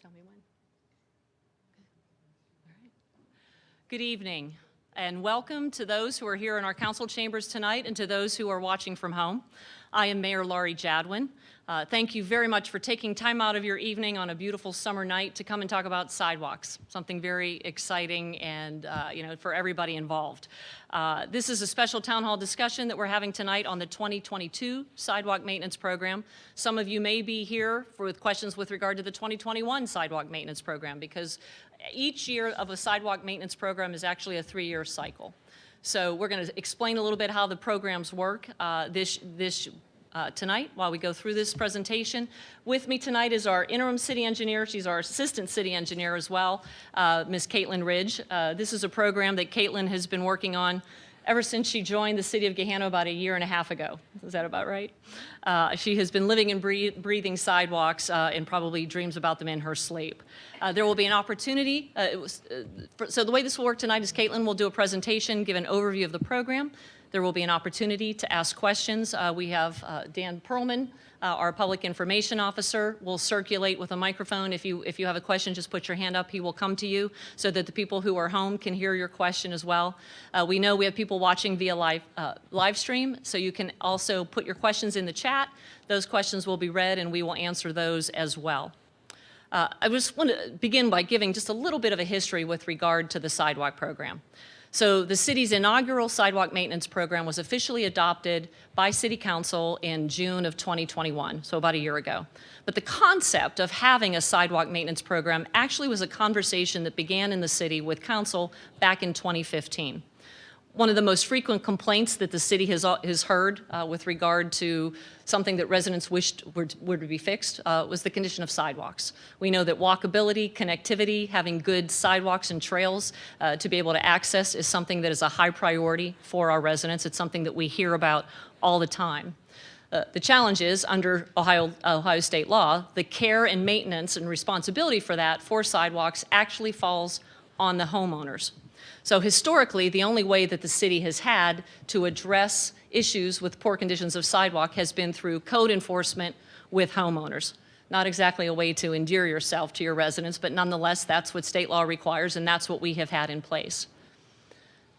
tell me when. Okay. All right. Good evening, and welcome to those who are here in our council chambers tonight and to those who are watching from home. I am Mayor Laurie Jadwin. Thank you very much for taking time out of your evening on a beautiful summer night to come and talk about sidewalks, something very exciting and for everybody involved. This is a special town hall discussion that we're having tonight on the 2022 sidewalk maintenance program. Some of you may be here with questions with regard to the 2021 sidewalk maintenance program, because each year of a sidewalk maintenance program is actually a 3-year cycle. So we're going to explain a little bit how the programs work tonight while we go through this presentation. With me tonight is our interim city engineer. She's our assistant city engineer as well, Ms. Caitlin Ridge. This is a program that Caitlin has been working on ever since she joined the city of Gahanna about 1.5 years ago. Is that about right? She has been living and breathing sidewalks and probably dreams about them in her sleep. There will be an opportunity. So the way this will work tonight is Caitlin will do a presentation, give an overview of the program. There will be an opportunity to ask questions. We have Dan Perlman, our public information officer, will circulate with a microphone. If you have a question, just put your hand up. He will come to you so that the people who are home can hear your question as well. We know we have people watching via live stream, so you can also put your questions in the chat. Those questions will be read and we will answer those as well. I just want to begin by giving just a little bit of a history with regard to the sidewalk program. So the city's inaugural sidewalk maintenance program was officially adopted by City Council in June of 2021, so about 1 year ago. But the concept of having a sidewalk maintenance program actually was a conversation that began in the city with Council back in 2015. One of the most frequent complaints that the city has heard with regard to something that residents wished were to be fixed was the condition of sidewalks. We know that walkability, connectivity, having good sidewalks and trails to be able to access is something that is a high priority for our residents. It's something that we hear about all the time. The challenge is, under Ohio state law, the care and maintenance and responsibility for that for sidewalks actually falls on the homeowners. So historically, the only way that the city has had to address issues with poor conditions of sidewalk has been through code enforcement with homeowners. Not exactly a way to endear yourself to your residents, but nonetheless, that's what state law requires, and that's what we have had in place.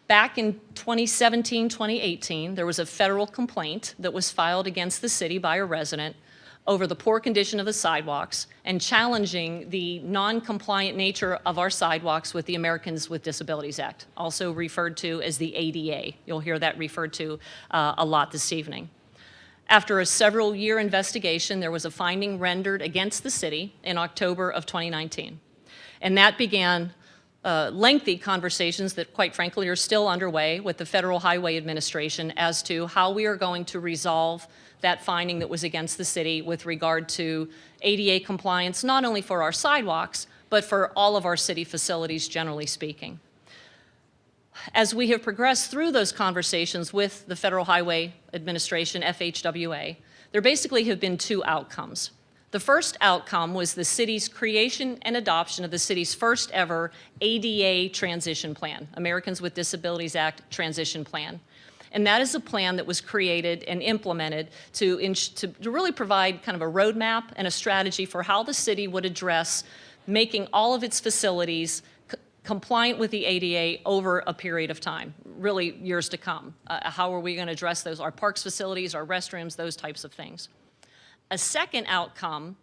Back in 2017, 2018, there was a federal complaint that was filed against the city by a resident over the poor condition of the sidewalks and challenging the non-compliant nature of our sidewalks with the Americans with Disabilities Act, also referred to as the ADA. You'll hear that referred to a lot this evening. After a several-year investigation, there was a finding rendered against the city in October of 2019. And that began lengthy conversations that, quite frankly, are still underway with the Federal Highway Administration as to how we are going to resolve that finding that was against the city with regard to ADA compliance, not only for our sidewalks, but for all of our city facilities, generally speaking. As we have progressed through those conversations with the Federal Highway Administration, FHWA, there basically have been 2 outcomes. The first outcome was the city's creation and adoption of the city's first ever ADA transition plan, Americans with Disabilities Act transition plan. And that is a plan that was created and implemented to really provide kind of a roadmap and a strategy for how the city would address making all of its facilities compliant with the ADA over a period of time, really years to come. How are we going to address those? Our parks facilities, our restrooms, those types of things. A second outcome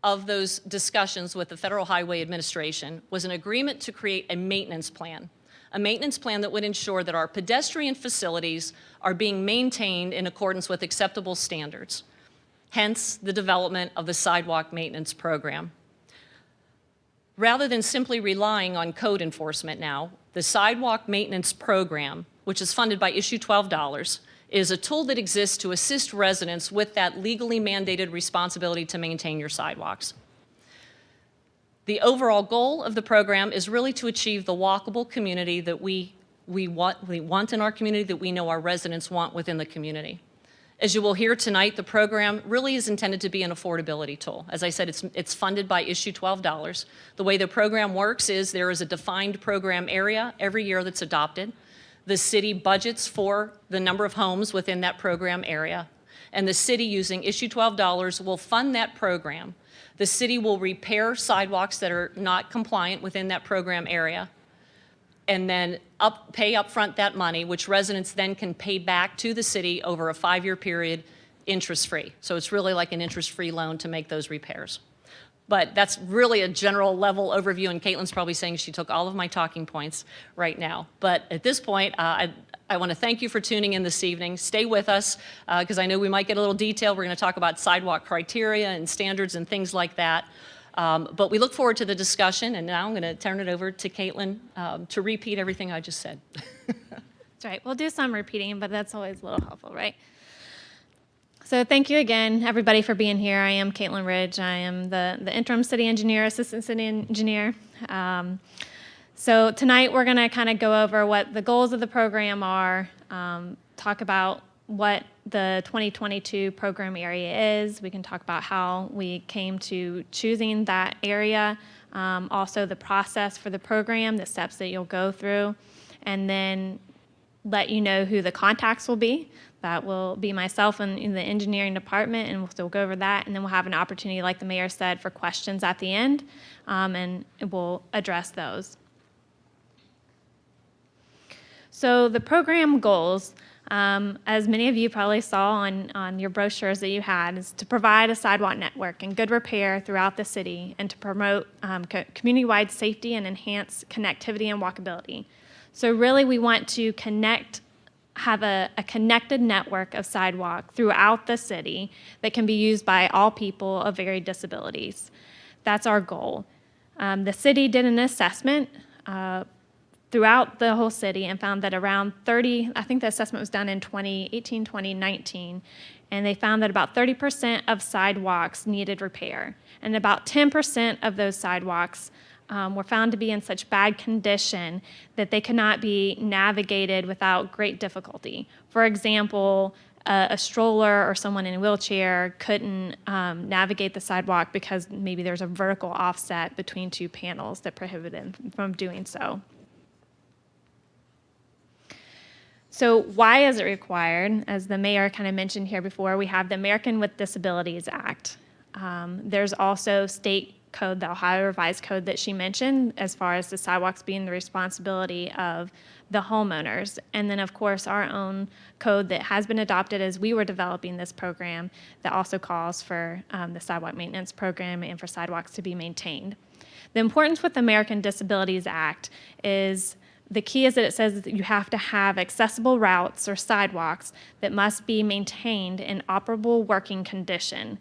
of those discussions with the Federal Highway Administration was an agreement to create a maintenance plan that would ensure that our pedestrian facilities are being maintained in accordance with acceptable standards, hence the development of the sidewalk maintenance program. Rather than simply relying on code enforcement now, the sidewalk maintenance program, which is funded by Issue $12, is a tool that exists to assist residents with that legally mandated responsibility to maintain your sidewalks. The overall goal of the program is really to achieve the walkable community that we want in our community, that we know our residents want within the community. As you will hear tonight, the program really is intended to be an affordability tool. As I said, it's funded by Issue $12. The way the program works is there is a defined program area every year that's adopted. The city budgets for the number of homes within that program area. and the city, using issue $12, will fund that program. The city will repair sidewalks that are not compliant within that program area, and then pay upfront that money, which residents then can pay back to the city over a 5-year period, interest-free. So it's really like an interest-free loan to make those repairs. But that's really a general level overview, and Caitlin's probably saying she took all of my talking points right now. But at this point, I want to thank you for tuning in this evening. Stay with us, because I know we might get a little detailed. We're going to talk about sidewalk criteria and standards and things like that. But we look forward to the discussion, and now I'm going to turn it over to Caitlin to repeat everything I just said. That's right. We'll do some repeating, but that's always a little helpful, right? So thank you again, everybody, for being here. I am Caitlin Ridge. I am the interim city engineer, assistant city engineer. So tonight we're going to kind of go over what the goals of the program are, talk about what the 2022 program area is. We can talk about how we came to choosing that area, also the process for the program, the steps that you'll go through, and then let you know who the contacts will be. That will be myself in the engineering department, and we'll go over that, and then we'll have an opportunity, like the mayor said, for questions at the end, and we'll address those. So the program goals, as many of you probably saw on your brochures that you had, is to provide a sidewalk network and good repair throughout the city, and to promote community-wide safety and enhance connectivity and walkability. So really we want to have a connected network of sidewalk throughout the city that can be used by all people of varied disabilities. That's our goal. The city did an assessment throughout the whole city and found that around 30, I think the assessment was done in 2018, 2019, and they found that about 30% of sidewalks needed repair, and about 10% of those sidewalks were found to be in such bad condition that they could not be navigated without great difficulty. For example, a stroller or someone in a wheelchair couldn't navigate the sidewalk because maybe there's a vertical offset between two panels that prohibit them from doing so. So why is it required? As the mayor kind of mentioned here before, we have the American with Disabilities Act. There's also state code, the Ohio Revised Code that she mentioned, as far as the sidewalks being the responsibility of the homeowners. And then, of course, our own code that has been adopted as we were developing this program that also calls for the sidewalk maintenance program and for sidewalks to be maintained. The importance with the American Disabilities Act is the key is that it says that you have to have accessible routes or sidewalks that must be maintained in operable working condition.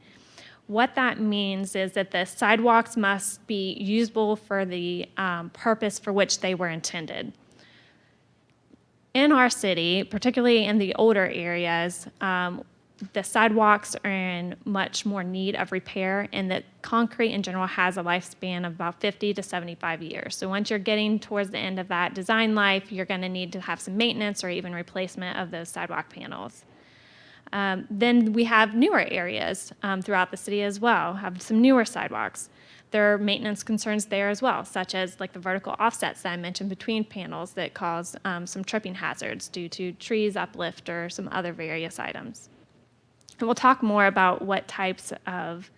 What that means is that the sidewalks must be usable for the purpose for which they were intended. In our city, particularly in the older areas, the sidewalks are in much more need of repair, and that concrete in general has a lifespan of about 50 to 75 years. So once you're getting towards the end of that design life, you're going to need to have some maintenance or even replacement of those sidewalk panels. Then we have newer areas throughout the city as well, have some newer sidewalks. There are maintenance concerns there as well, such as like the vertical offsets that I mentioned between panels that cause some tripping hazards due to trees, uplift, or some other various items. And we'll talk more about what types of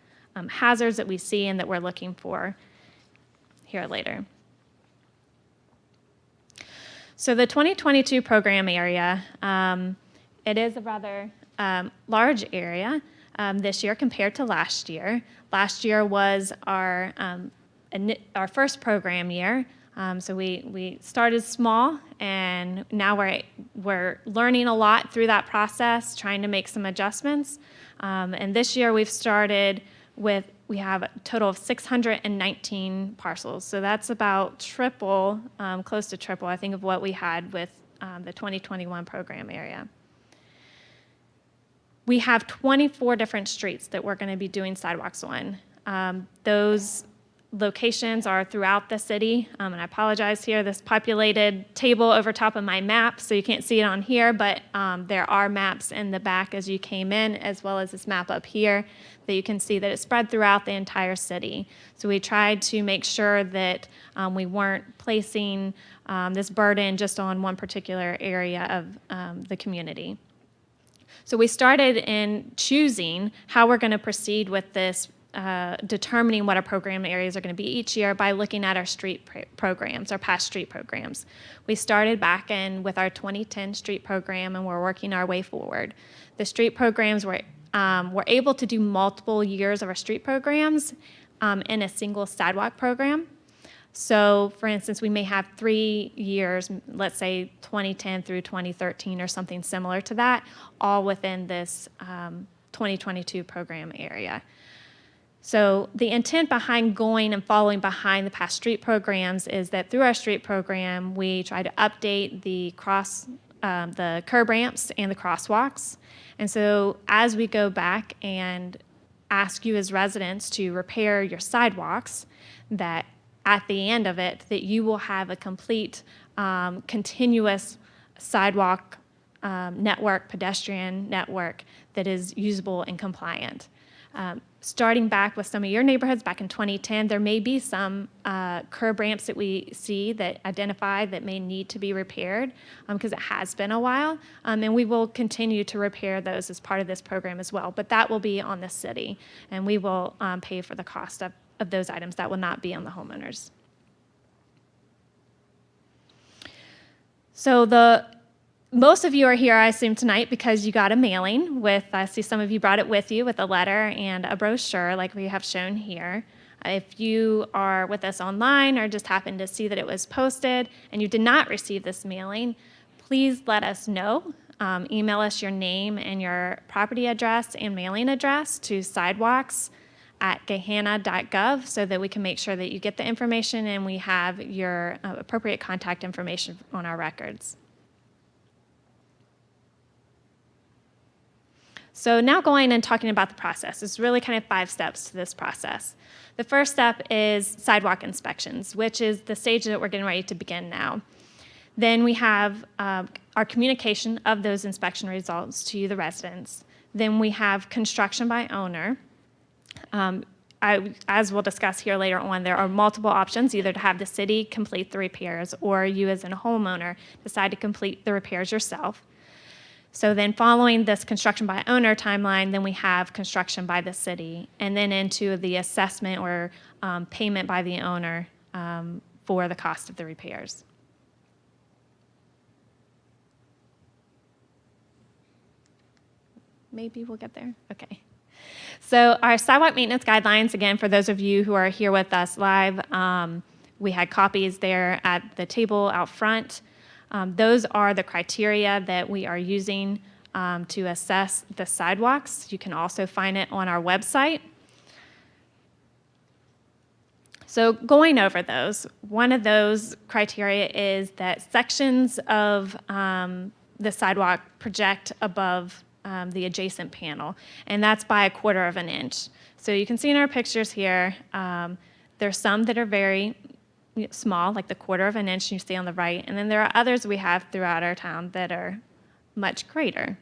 hazards that we see and that we're looking for here later. So the 2022 program area, it is a rather large area this year compared to last year. Last year was our first program year, so we started small, and now we're learning a lot through that process, trying to make some adjustments. And this year we've started with, we have a total of 619 parcels, so that's about triple, close to triple, I think, of what we had with the 2021 program area. We have 24 different streets that we're going to be doing sidewalks on. Those locations are throughout the city, and I apologize here, this populated table over top of my map, so you can't see it on here, but there are maps in the back as you came in, as well as this map up here, that you can see that it's spread throughout the entire city. So we tried to make sure that we weren't placing this burden just on one particular area of the community. So we started in choosing how we're going to proceed with this, determining what our program areas are going to be each year by looking at our street programs, our past street programs. We started back in with our 2010 street program, and we're working our way forward. The street programs were able to do multiple years of our street programs in a single sidewalk program. So, for instance, we may have 3 years, let's say 2010 through 2013 or something similar to that, all within this 2022 program area. So the intent behind going and following behind the past street programs is that through our street program, we try to update the curb ramps and the crosswalks. And so as we go back and ask you as residents to repair your sidewalks, that at the end of it, that you will have a complete, continuous sidewalk network, pedestrian network that is usable and compliant. Starting back with some of your neighborhoods back in 2010, there may be some curb ramps that we see that identify that may need to be repaired because it has been a while, and we will continue to repair those as part of this program as well. But that will be on the city, and we will pay for the cost of those items. That will not be on the homeowners. So most of you are here, I assume, tonight because you got a mailing with, I see some of you brought it with you with a letter and a brochure like we have shown here. If you are with us online or just happened to see that it was posted and you did not receive this mailing, please let us know. Email us your name and your property address and mailing address to sidewalks@gahanna.gov so that we can make sure that you get the information and we have your appropriate contact information on our records. So now going and talking about the process. It's really kind of 5 steps to this process. The first step is sidewalk inspections, which is the stage that we're getting ready to begin now. Then we have our communication of those inspection results to you, the residents. Then we have construction by owner. As we'll discuss here later on, there are multiple options, either to have the city complete the repairs or you as a homeowner decide to complete the repairs yourself. So then following this construction by owner timeline, then we have construction by the city, and then into the assessment or payment by the owner for the cost of the repairs. Maybe we'll get there? Okay. So our sidewalk maintenance guidelines, again, for those of you who are here with us live, we had copies there at the table out front. Those are the criteria that we are using to assess the sidewalks. You can also find it on our website. So going over those, one of those criteria is that sections of the sidewalk project above the adjacent panel, and that's by 1/4 of an inch. So you can see in our pictures here, there's some that are very small, like the 1/4 of an inch you see on the right, and then there are others we have throughout our town that are much greater.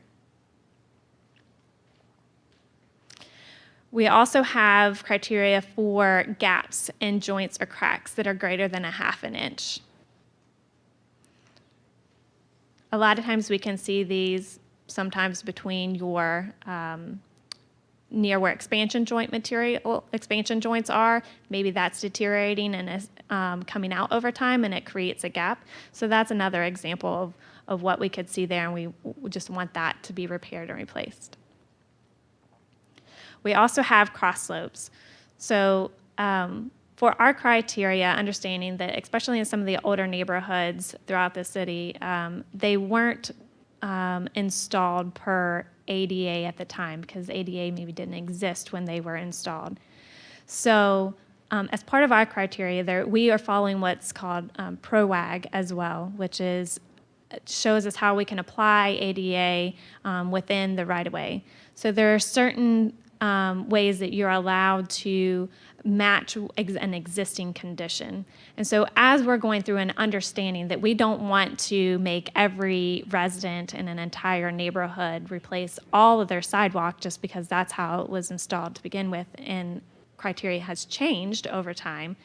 We also have criteria for gaps in joints or cracks that are greater than 1/2 an inch. A lot of times we can see these sometimes between your near where expansion joints are, maybe that's deteriorating and is coming out over time and it creates a gap. So that's another example of what we could see there, and we just want that to be repaired and replaced. We also have cross slopes. So for our criteria, understanding that especially in some of the older neighborhoods throughout the city, they weren't installed per ADA at the time because ADA maybe didn't exist when they were installed. So as part of our criteria, we are following what's called PROWAG as well, which shows us how we can apply ADA within the right-of-way. So there are certain ways that you're allowed to match an existing condition. And so as we're going through and understanding that we don't want to make every resident in an entire neighborhood replace all of their sidewalk just because that's how it was installed to begin with and criteria has changed over time,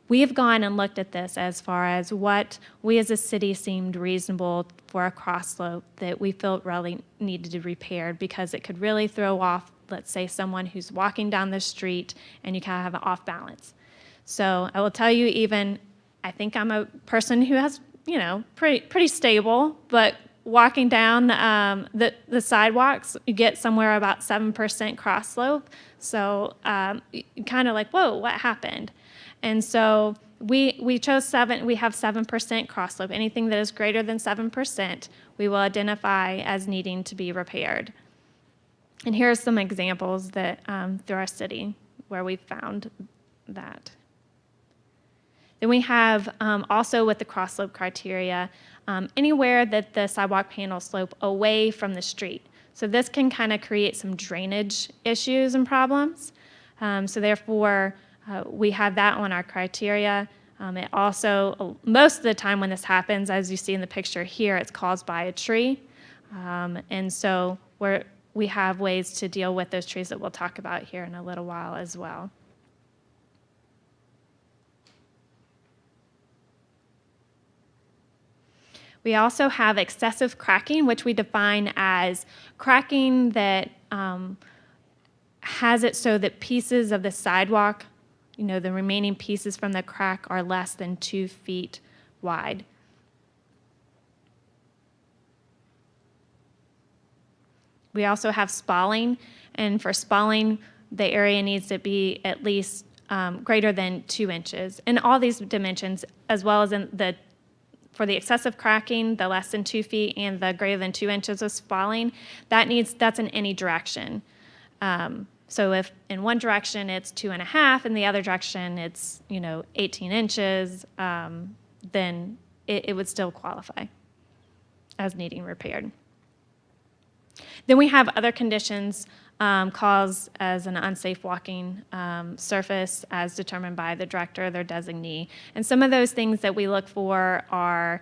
We have gone and looked at this as far as what we as a city seemed reasonable for a cross slope that we felt really needed to be repaired because it could really throw off, let's say, someone who's walking down the street and you kind of have an off balance. So I will tell you, even I think I'm a person who has, pretty stable, but walking down the sidewalks, you get somewhere about 7% cross slope. So kind of like, whoa, what happened? And so we chose 7. We have 7% cross slope. Anything that is greater than 7%, we will identify as needing to be repaired. And here are some examples that through our city where we found that. Then we have also with the cross slope criteria, anywhere that the sidewalk panels slope away from the street. So this can kind of create some drainage issues and problems. So therefore, we have that on our criteria. It also, most of the time when this happens, as you see in the picture here, it's caused by a tree. And so we have ways to deal with those trees that we'll talk about here in a little while as well. We also have excessive cracking, which we define as cracking that has it so that pieces of the sidewalk, the remaining pieces from the crack are less than 2 feet wide. We also have spalling, and for spalling, the area needs to be at least greater than 2 inches. And all these dimensions, as well as for the excessive cracking, the less than 2 feet, and the greater than 2 inches of spalling, that's in any direction. So if in one direction it's 2.5, in the other direction it's 18 inches, then it would still qualify as needing repaired. Then we have other conditions caused as an unsafe walking surface as determined by the director or their designee. And some of those things that we look for are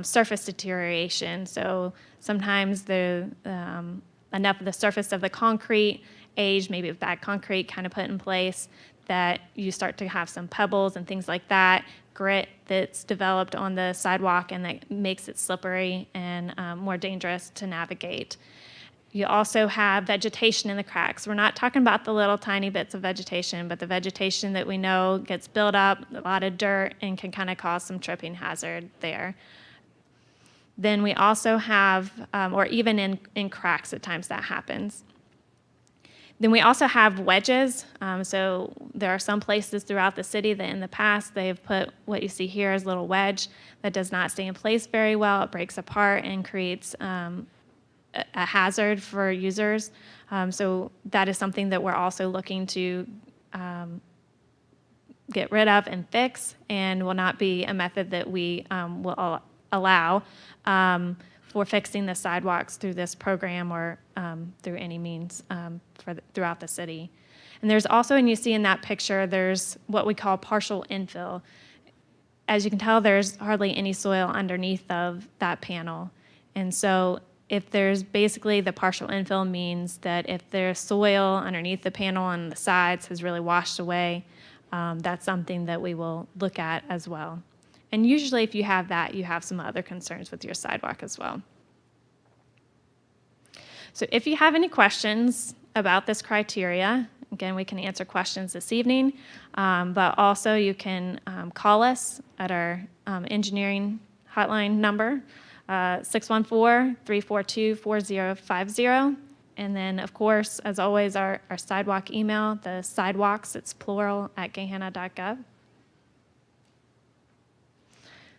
surface deterioration. So sometimes enough of the surface of the concrete age, maybe with bad concrete kind of put in place, that you start to have some pebbles and things like that, grit that's developed on the sidewalk and that makes it slippery and more dangerous to navigate. You also have vegetation in the cracks. We're not talking about the little tiny bits of vegetation, but the vegetation that we know gets built up, a lot of dirt, and can kind of cause some tripping hazard there. Then we also have, or even in cracks at times that happens. Then we also have wedges. So there are some places throughout the city that in the past they have put what you see here as a little wedge that does not stay in place very well. It breaks apart and creates a hazard for users. So that is something that we're also looking to get rid of and fix, and will not be a method that we will allow for fixing the sidewalks through this program or through any means throughout the city. And there's also, and you see in that picture, there's what we call partial infill. As you can tell, there's hardly any soil underneath of that panel. And so if there's basically the partial infill means that if there's soil underneath the panel on the sides has really washed away, that's something that we will look at as well. And usually if you have that, you have some other concerns with your sidewalk as well. So if you have any questions about this criteria, again, we can answer questions this evening, but also you can call us at our engineering hotline number, 614-342-4050. And then, of course, as always, our sidewalk email, the sidewalks, it's plural, at gahanna.gov.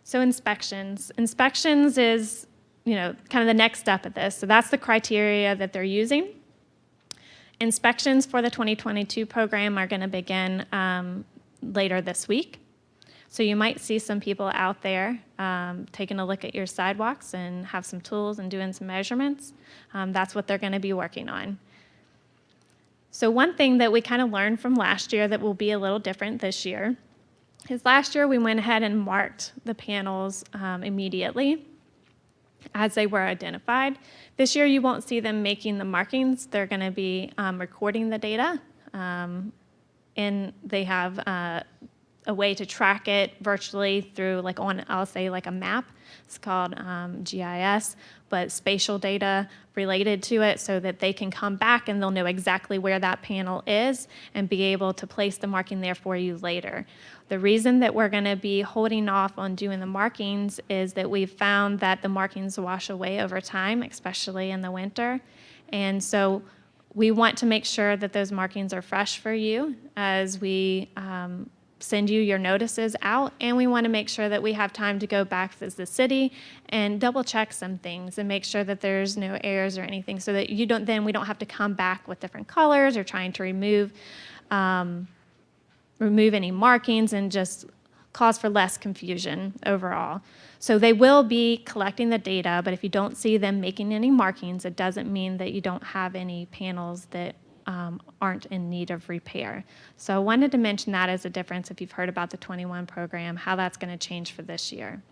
So inspections. Inspections is, kind of the next step of this. So that's the criteria that they're using. Inspections for the 2022 program are going to begin later this week. So you might see some people out there taking a look at your sidewalks and have some tools and doing some measurements. That's what they're going to be working on. So one thing that we kind of learned from last year that will be a little different this year is last year we went ahead and marked the panels immediately as they were identified. This year you won't see them making the markings. They're going to be recording the data, and they have a way to track it virtually through like on, I'll say like a map. It's called GIS, but spatial data related to it so that they can come back and they'll know exactly where that panel is and be able to place the marking there for you later. The reason that we're going to be holding off on doing the markings is that we've found that the markings wash away over time, especially in the winter. And so we want to make sure that those markings are fresh for you as we send you your notices out, and we want to make sure that we have time to go back as the city and double check some things and make sure that there's no errors or anything, so that we don't have to come back with different colors or trying to remove any markings and just cause for less confusion overall. So they will be collecting the data, but if you don't see them making any markings, it doesn't mean that you don't have any panels that aren't in need of repair. So I wanted to mention that as a difference if you've heard about the 21 program, how that's going to change for this year.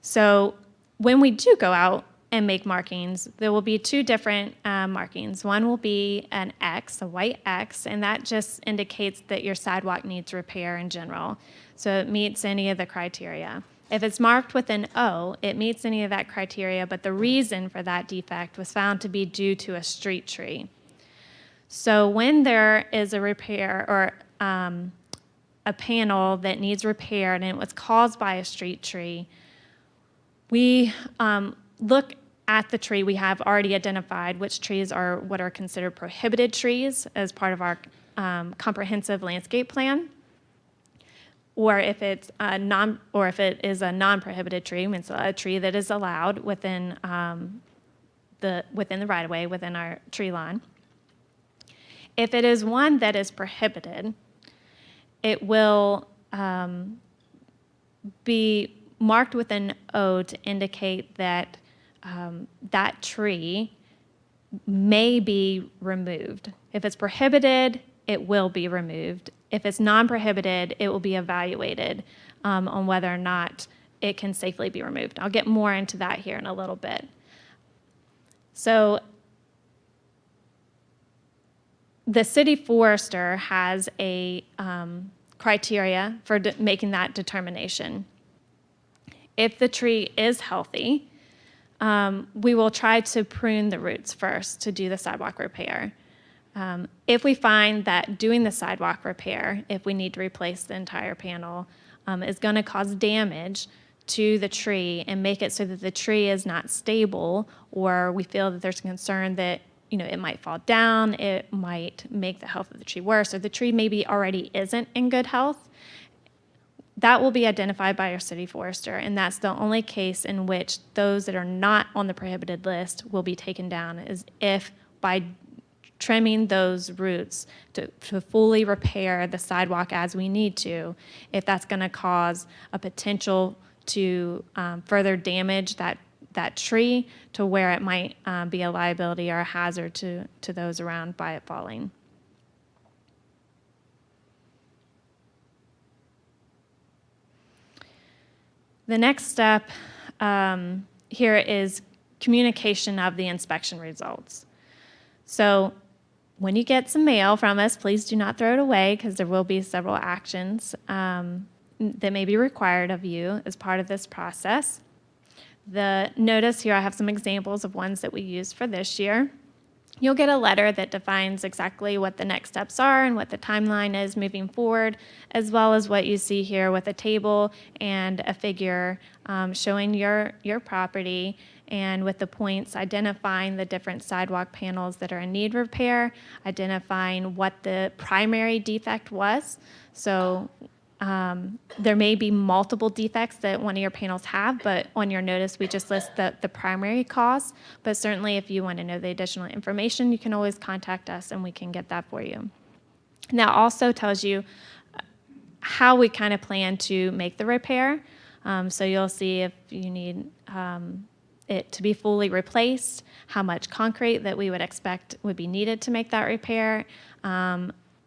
So when we do go out and make markings, there will be two different markings. One will be an X, a white X, and that just indicates that your sidewalk needs repair in general. So it meets any of the criteria. If it's marked with an O, it meets any of that criteria, but the reason for that defect was found to be due to a street tree. So when there is a repair or a panel that needs repaired and it was caused by a street tree, we look at the tree. We have already identified which trees are what are considered prohibited trees as part of our comprehensive landscape plan. Or if it is a non-prohibited tree, means a tree that is allowed within the right-of-way, within our tree line. If it is one that is prohibited, it will be marked with an O to indicate that that tree may be removed. If it's prohibited, it will be removed. If it's non-prohibited, it will be evaluated on whether or not it can safely be removed. I'll get more into that here in a little bit. So the city forester has a criteria for making that determination. If the tree is healthy, we will try to prune the roots first to do the sidewalk repair. If we find that doing the sidewalk repair, if we need to replace the entire panel, is going to cause damage to the tree and make it so that the tree is not stable, or we feel that there's concern that it might fall down, it might make the health of the tree worse, or the tree maybe already isn't in good health, that will be identified by our city forester, and that's the only case in which those that are not on the prohibited list will be taken down, is if by trimming those roots to fully repair the sidewalk as we need to, if that's going to cause a potential to further damage that tree to where it might be a liability or a hazard to those around by it falling. The next step here is communication of the inspection results. So when you get some mail from us, please do not throw it away, because there will be several actions that may be required of you as part of this process. The notice here, I have some examples of ones that we used for this year. You'll get a letter that defines exactly what the next steps are and what the timeline is moving forward, as well as what you see here with a table and a figure showing your property, and with the points identifying the different sidewalk panels that are in need of repair, identifying what the primary defect was. So there may be multiple defects that one of your panels have, but on your notice we just list the primary cause. But certainly if you want to know the additional information, you can always contact us and we can get that for you. Now also tells you how we kind of plan to make the repair. So you'll see if you need it to be fully replaced, how much concrete that we would expect would be needed to make that repair,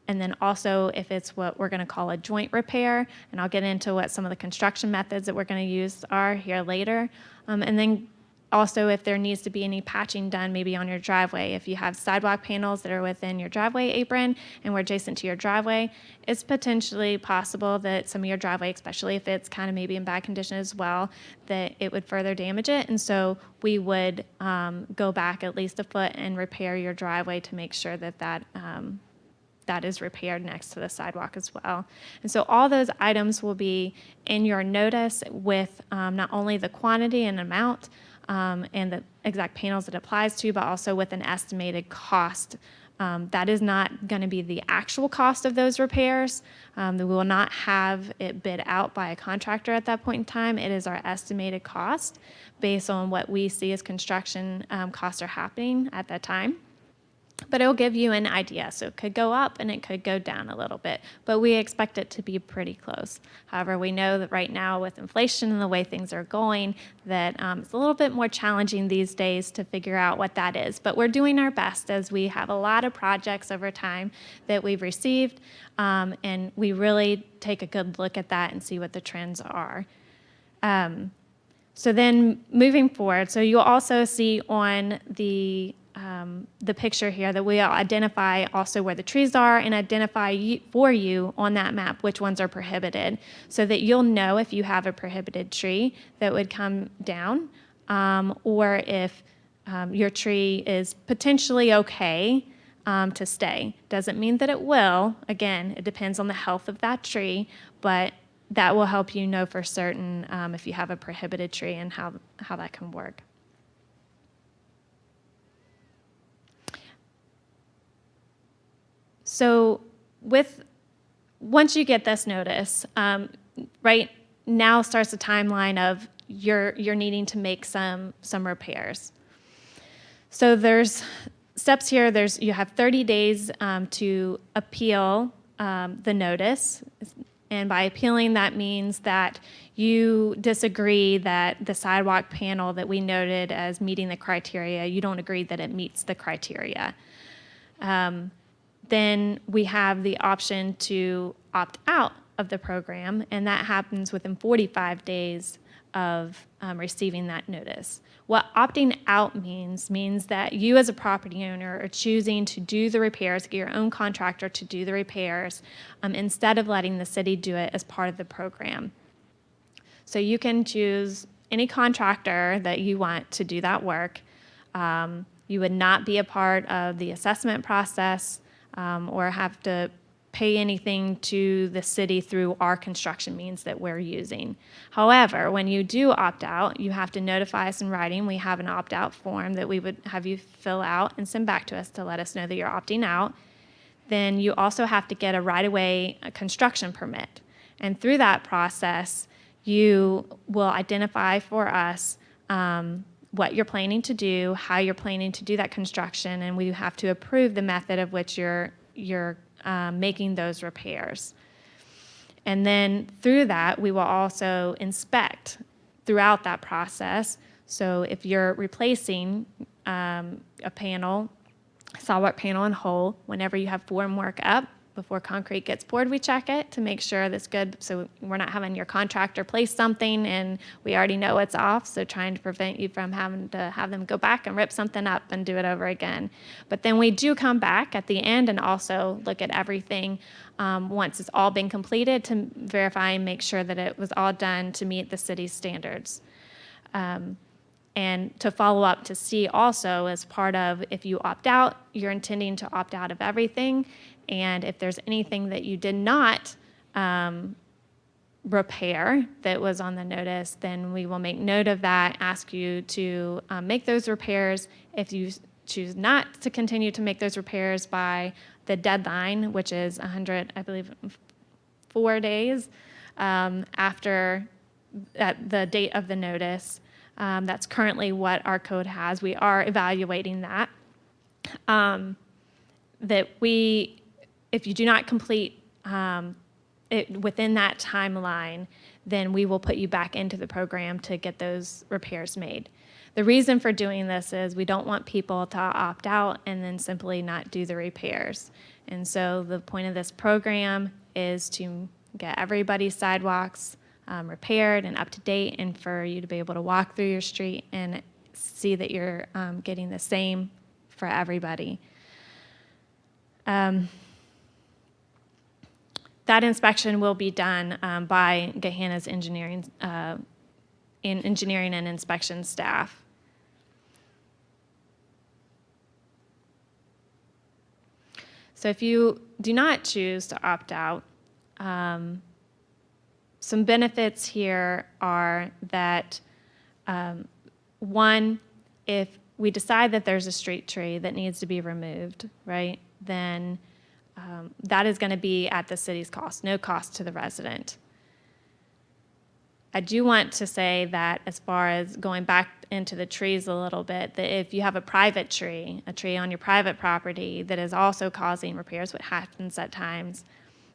and then also if it's what we're going to call a joint repair, and I'll get into what some of the construction methods that we're going to use are here later, and then Also, if there needs to be any patching done, maybe on your driveway, if you have sidewalk panels that are within your driveway apron and were adjacent to your driveway, it's potentially possible that some of your driveway, especially if it's kind of maybe in bad condition as well, that it would further damage it. And so we would go back at least a foot and repair your driveway to make sure that that is repaired next to the sidewalk as well. And so all those items will be in your notice with not only the quantity and amount and the exact panels it applies to, but also with an estimated cost. That is not going to be the actual cost of those repairs. We will not have it bid out by a contractor at that point in time. It is our estimated cost based on what we see as construction costs are happening at that time. But it'll give you an idea. So it could go up and it could go down a little bit, but we expect it to be pretty close. However, we know that right now with inflation and the way things are going, that it's a little bit more challenging these days to figure out what that is. But we're doing our best as we have a lot of projects over time that we've received, and we really take a good look at that and see what the trends are. So then moving forward, so you'll also see on the picture here that we'll identify also where the trees are and identify for you on that map which ones are prohibited, so that you'll know if you have a prohibited tree that would come down, or if your tree is potentially okay to stay. Doesn't mean that it will. Again, it depends on the health of that tree, but that will help you know for certain if you have a prohibited tree and how that can work. So once you get this notice, right now starts the timeline of you're needing to make some repairs. So there's steps here. You have 30 days to appeal the notice. And by appealing, that means that you disagree that the sidewalk panel that we noted as meeting the criteria, you don't agree that it meets the criteria. Then we have the option to opt out of the program, and that happens within 45 days of receiving that notice. What opting out means that you as a property owner are choosing to do the repairs, get your own contractor to do the repairs, instead of letting the city do it as part of the program. So you can choose any contractor that you want to do that work. You would not be a part of the assessment process, or have to pay anything to the city through our construction means that we're using. However, when you do opt out, you have to notify us in writing. We have an opt-out form that we would have you fill out and send back to us to let us know that you're opting out. Then you also have to get a right-of-way construction permit. And through that process, you will identify for us what you're planning to do, how you're planning to do that construction, and we have to approve the method of which you're making those repairs. And then through that, we will also inspect throughout that process. So if you're replacing a panel, sidewalk panel in whole, whenever you have form work up, before concrete gets poured, we check it to make sure that's good. So we're not having your contractor place something and we already know it's off. So trying to prevent you from having to have them go back and rip something up and do it over again. But then we do come back at the end and also look at everything once it's all been completed to verify and make sure that it was all done to meet the city's standards. And to follow up to see also as part of if you opt out, you're intending to opt out of everything. And if there's anything that you did not repair that was on the notice, then we will make note of that, ask you to make those repairs. If you choose not to continue to make those repairs by the deadline, which is 4 days after the date of the notice, that's currently what our code has. We are evaluating that. If you do not complete it within that timeline, then we will put you back into the program to get those repairs made. The reason for doing this is we don't want people to opt out and then simply not do the repairs. And so the point of this program is to get everybody's sidewalks repaired and up to date, and for you to be able to walk through your street and see that you're getting the same for everybody. That inspection will be done by Gahanna's engineering and inspection staff. So if you do not choose to opt out, some benefits here are that, one, if we decide that there's a street tree that needs to be removed, right, then that is going to be at the city's cost, no cost to the resident. I do want to say that as far as going back into the trees a little bit, that if you have a private tree, a tree on your private property that is also causing repairs, what happens at times,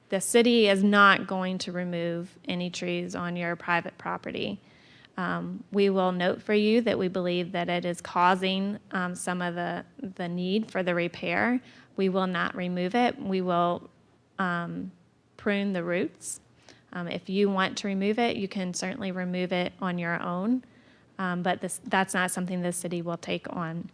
the city is not going to remove any trees on your private property. We will note for you that we believe that it is causing some of the need for the repair. We will not remove it. We will prune the roots. If you want to remove it, you can certainly remove it on your own, but that's not something the city will take on.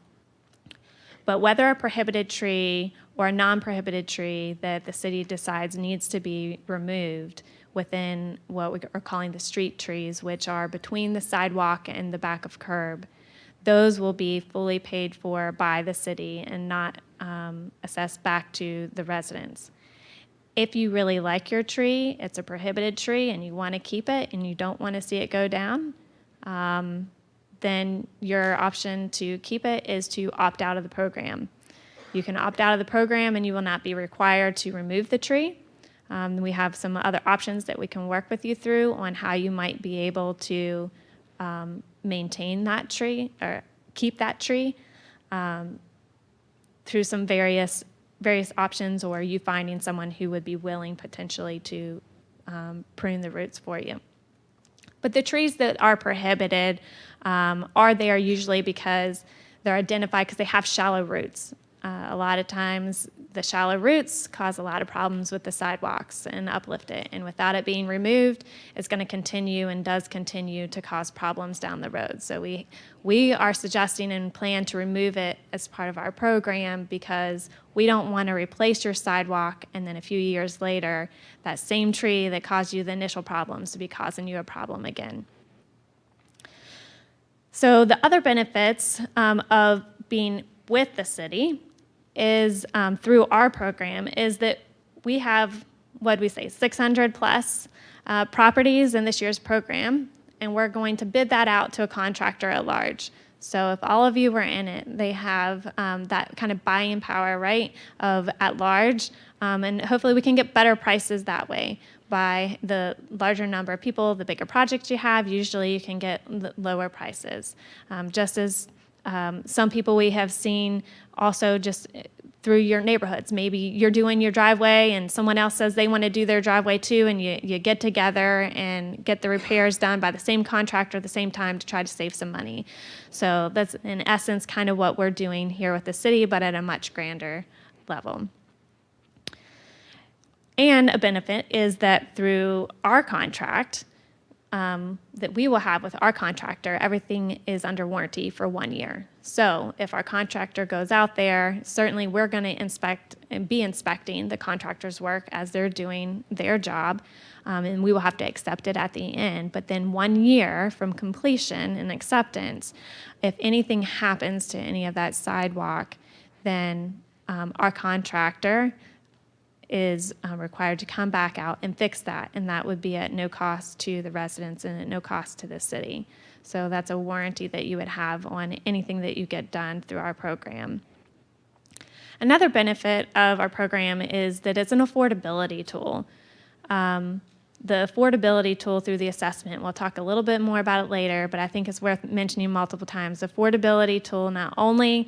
But whether a prohibited tree or a non-prohibited tree that the city decides needs to be removed within what we are calling the street trees, which are between the sidewalk and the back of curb, those will be fully paid for by the city and not assessed back to the residents. If you really like your tree, it's a prohibited tree, and you want to keep it and you don't want to see it go down, then your option to keep it is to opt out of the program. You can opt out of the program and you will not be required to remove the tree. We have some other options that we can work with you through on how you might be able to maintain that tree or keep that tree through some various options, or you finding someone who would be willing potentially to prune the roots for you. But the trees that are prohibited are there usually because they're identified because they have shallow roots. A lot of times the shallow roots cause a lot of problems with the sidewalks and uplift it. And without it being removed, it's going to continue and does continue to cause problems down the road. So we are suggesting and plan to remove it as part of our program because we don't want to replace your sidewalk and then a few years later, that same tree that caused you the initial problems to be causing you a problem again. So the other benefits of being with the city is through our program is that we have, 600 plus properties in this year's program, and we're going to bid that out to a contractor at large. So if all of you were in it, they have that kind of buying power, right, of at large, and hopefully we can get better prices that way. By the larger number of people, the bigger projects you have, usually you can get lower prices. Just as some people we have seen also just through your neighborhoods. Maybe you're doing your driveway and someone else says they want to do their driveway too, and you get together and get the repairs done by the same contractor at the same time to try to save some money. So that's in essence kind of what we're doing here with the city, but at a much grander level. And a benefit is that through our contract that we will have with our contractor, everything is under warranty for 1 year. So if our contractor goes out there, certainly we're going to inspect and be inspecting the contractor's work as they're doing their job, and we will have to accept it at the end. But then 1 year from completion and acceptance, if anything happens to any of that sidewalk, then our contractor is required to come back out and fix that, and that would be at no cost to the residents and at no cost to the city. So that's a warranty that you would have on anything that you get done through our program. Another benefit of our program is that it's an affordability tool. The affordability tool through the assessment, we'll talk a little bit more about it later, but I think it's worth mentioning multiple times. The affordability tool, not only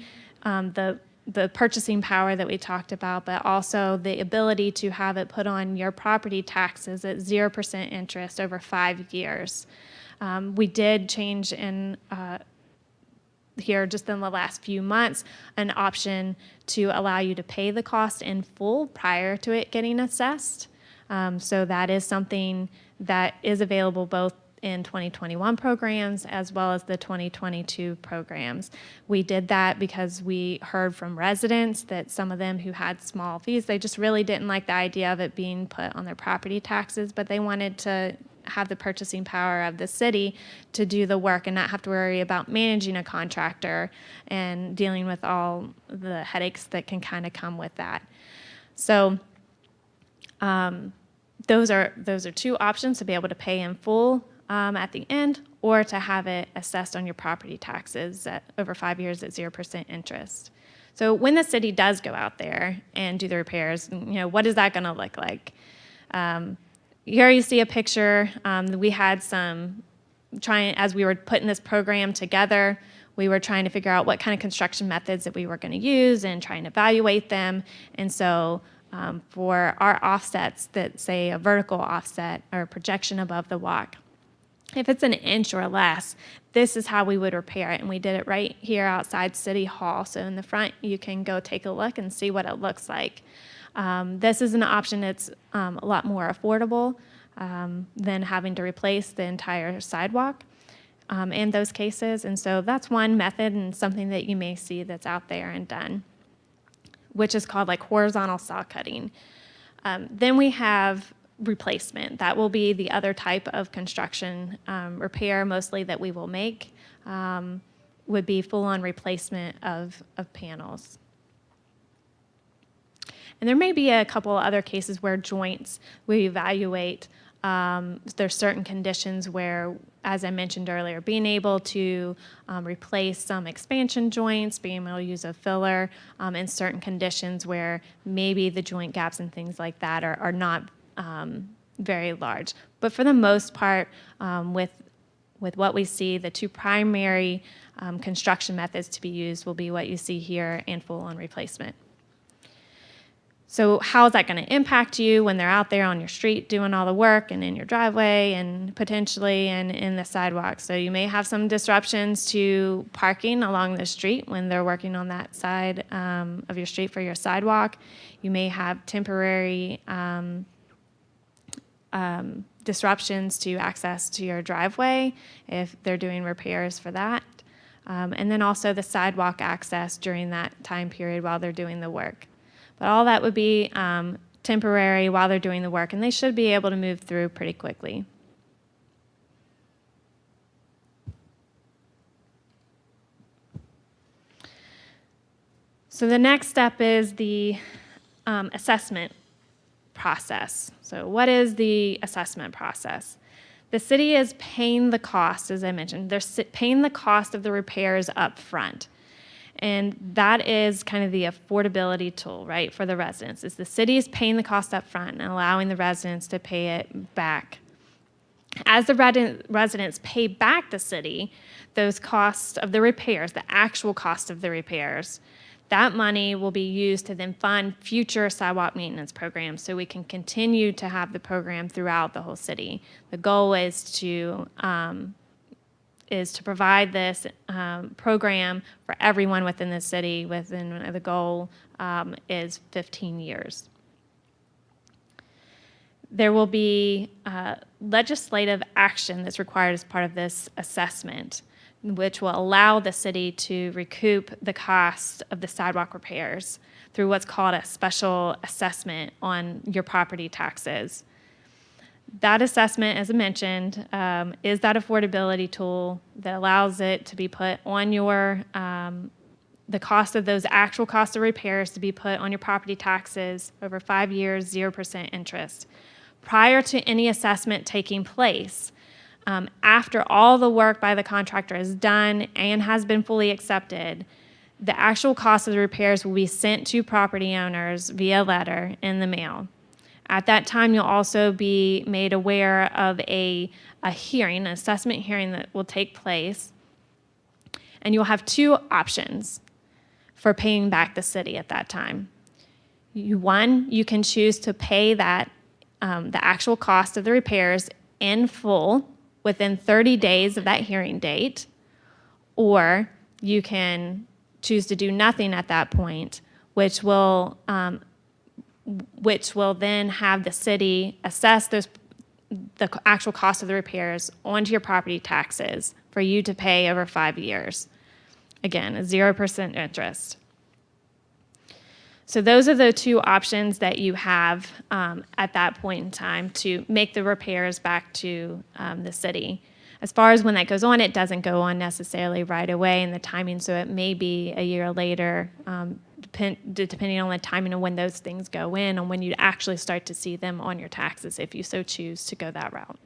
the purchasing power that we talked about, but also the ability to have it put on your property taxes at 0% interest over 5 years. We did change in here just in the last few months an option to allow you to pay the cost in full prior to it getting assessed. So that is something that is available both in 2021 programs as well as the 2022 programs. We did that because we heard from residents that some of them who had small fees, they just really didn't like the idea of it being put on their property taxes, but they wanted to have the purchasing power of the city to do the work and not have to worry about managing a contractor and dealing with all the headaches that can kind of come with that. So those are two options, to be able to pay in full at the end, or to have it assessed on your property taxes at over 5 years at 0% interest. So when the city does go out there and do the repairs, what is that going to look like? Here you see a picture. We had as we were putting this program together, we were trying to figure out what kind of construction methods that we were going to use and trying to evaluate them. And so for our offsets that say a vertical offset or a projection above the walk, if it's an inch or less, this is how we would repair it. And we did it right here outside City Hall. So in the front, you can go take a look and see what it looks like. This is an option that's a lot more affordable than having to replace the entire sidewalk in those cases. And so that's one method and something that you may see that's out there and done, which is called like horizontal saw cutting. Then we have replacement. That will be the other type of construction repair mostly that we will make, would be full-on replacement of panels. And there may be a couple other cases where joints we evaluate. There's certain conditions where, as I mentioned earlier, being able to replace some expansion joints, being able to use a filler in certain conditions where maybe the joint gaps and things like that are not very large. But for the most part, with what we see, the two primary construction methods to be used will be what you see here and full-on replacement. So how is that going to impact you when they're out there on your street doing all the work and in your driveway and potentially in the sidewalk? So you may have some disruptions to parking along the street when they're working on that side of your street for your sidewalk. You may have temporary disruptions to access to your driveway if they're doing repairs for that. And then also the sidewalk access during that time period while they're doing the work. But all that would be temporary while they're doing the work, and they should be able to move through pretty quickly. So the next step is the assessment process. So what is the assessment process? The city is paying the cost, as I mentioned. They're paying the cost of the repairs up front. And that is kind of the affordability tool, right, for the residents, is the city is paying the cost up front and allowing the residents to pay it back. As the residents pay back the city those costs of the repairs, the actual cost of the repairs, that money will be used to then fund future sidewalk maintenance programs so we can continue to have the program throughout the whole city. The goal is to provide this program for everyone within the city. Within the goal is 15 years. There will be legislative action that's required as part of this assessment, which will allow the city to recoup the cost of the sidewalk repairs through what's called a special assessment on your property taxes. That assessment, as I mentioned, is that affordability tool that allows it to be put on your, the cost of those actual costs of repairs to be put on your property taxes over 5 years, 0% interest. Prior to any assessment taking place, after all the work by the contractor is done and has been fully accepted, the actual cost of the repairs will be sent to property owners via letter in the mail. At that time, you'll also be made aware of a hearing, an assessment hearing that will take place, and you'll have two options for paying back the city at that time. One, you can choose to pay that the actual cost of the repairs in full within 30 days of that hearing date, or you can choose to do nothing at that point, which will then have the city assess the actual cost of the repairs onto your property taxes for you to pay over 5 years. Again, 0% interest. So those are the two options that you have at that point in time to make the repairs back to the city. As far as when that goes on, it doesn't go on necessarily right away in the timing, so it may be a year later, depending on the timing of when those things go in and when you actually start to see them on your taxes if you so choose to go that route.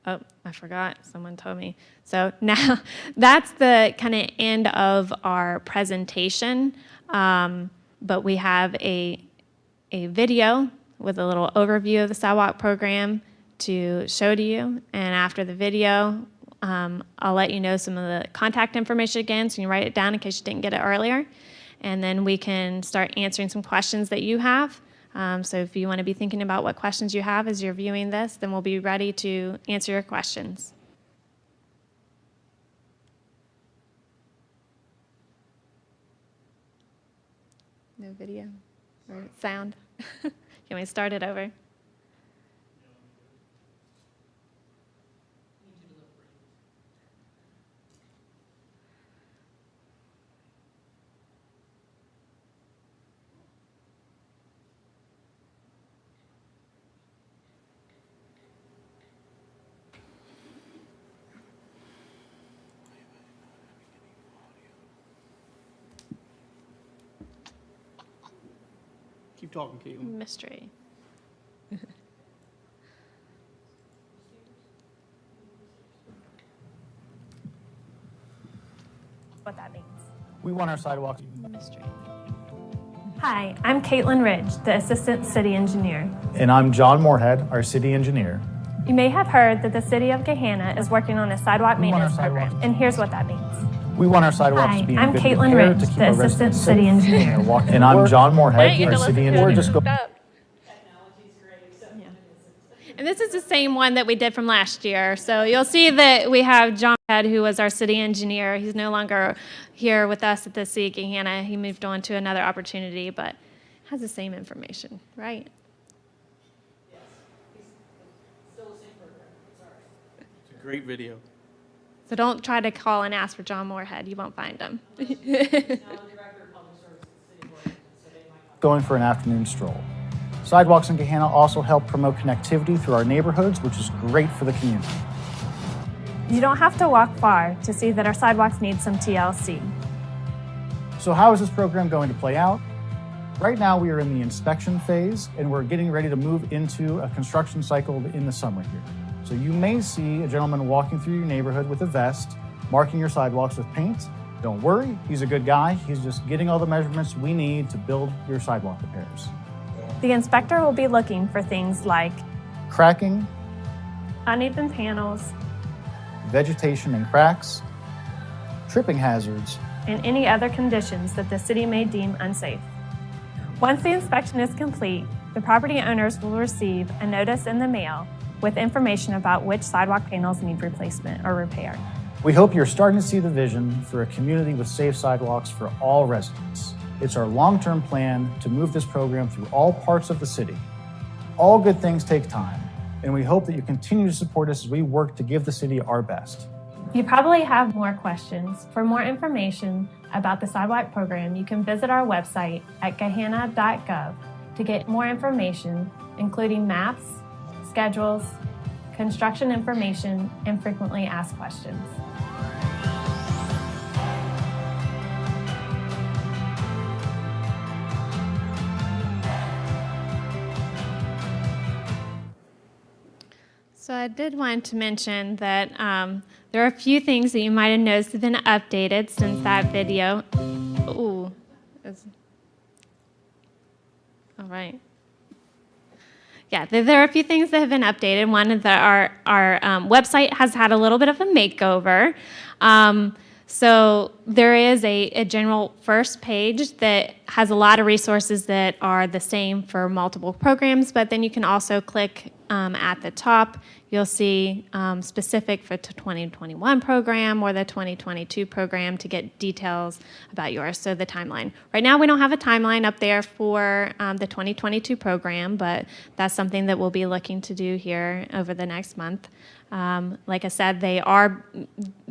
Oh, I forgot. Someone told me. So now that's the kind of end of our presentation. But we have a video with a little overview of the Sidewalk program to show to you. And after the video, I'll let you know some of the contact information again, so you can write it down in case you didn't get it earlier. And then we can start answering some questions that you have. So if you want to be thinking about what questions you have as you're viewing this, then we'll be ready to answer your questions. No video or sound? You want me to start it over? Keep talking, Caitlin. Mystery. What that means. We want our sidewalks. Mystery. Hi, I'm Caitlin Ridge, the Assistant City Engineer. And I'm John Moorhead, our city engineer. You may have heard that the City of Gahanna is working on a sidewalk We want our maintenance program, sidewalks. and here's what that means. We want our sidewalks Hi, to be in I'm good Caitlin repair Ridge, to keep the our Assistant residents City safe. Engineer. And I'm John Moorhead, You our can city listen to engineer. it. Just go. And this is the same one that we did from last year. So you'll see that we have John Head, who was our city engineer. He's no longer here with us at the City of Gahanna. He moved on to another opportunity, but has the same information, right? It's a great video. So don't try to call and ask for John Moorhead. You won't find him. Going for an afternoon stroll. Sidewalks in Gahanna also help promote connectivity through our neighborhoods, which is great for the community. You don't have to walk far to see that our sidewalks need some TLC. So how is this program going to play out? Right now we are in the inspection phase and we're getting ready to move into a construction cycle in the summer here. So you may see a gentleman walking through your neighborhood with a vest, marking your sidewalks with paint. Don't worry, he's a good guy. He's just getting all the measurements we need to build your sidewalk repairs. The inspector will be looking for things like Cracking, uneven panels vegetation and cracks, tripping hazards, and any other conditions that the city may deem unsafe. Once the inspection is complete, the property owners will receive a notice in the mail with information about which sidewalk panels need replacement or repair. We hope you're starting to see the vision for a community with safe sidewalks for all residents. It's our long-term plan to move this program through all parts of the city. All good things take time, and we hope that you continue to support us as we work to give the city our best. You probably have more questions. For more information about the Sidewalk program, you can visit our website at gahanna.gov to get more information, including maps, schedules, construction information, and frequently asked questions. So I did want to mention that there are a few things that you might have noticed have been updated since that video. Ooh. All right. Yeah, there are a few things that have been updated. One is that our website has had a little bit of a makeover. So there is a general first page that has a lot of resources that are the same for multiple programs, but then you can also click at the top, you'll see specific for the 2021 program or the 2022 program to get details about yours, so the timeline. Right now, we don't have a timeline up there for the 2022 program, but that's something that we'll be looking to do here over the next month. Like I said, they are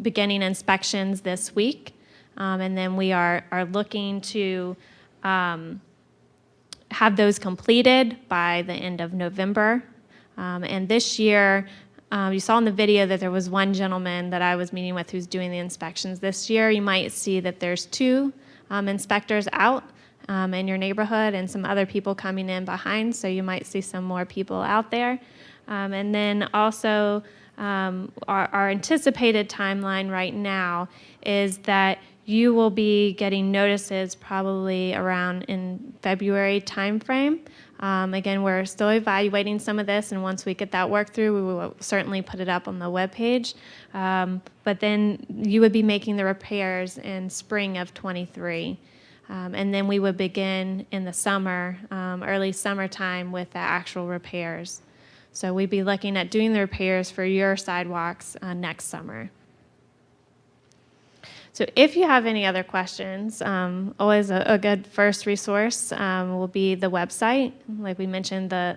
beginning inspections this week, and then we are looking to have those completed by the end of November. And this year, you saw in the video that there was one gentleman that I was meeting with who's doing the inspections. This year, you might see that there's 2 inspectors out in your neighborhood and some other people coming in behind, so you might see some more people out there. And then also, our anticipated timeline right now is that you will be getting notices probably around in February timeframe. Again, we're still evaluating some of this, and once we get that work through, we will certainly put it up on the webpage. But then you would be making the repairs in spring of '23. And then we would begin in the summer, early summertime with the actual repairs. So we'd be looking at doing the repairs for your sidewalks next summer. So if you have any other questions, always a good first resource will be the website. Like we mentioned, the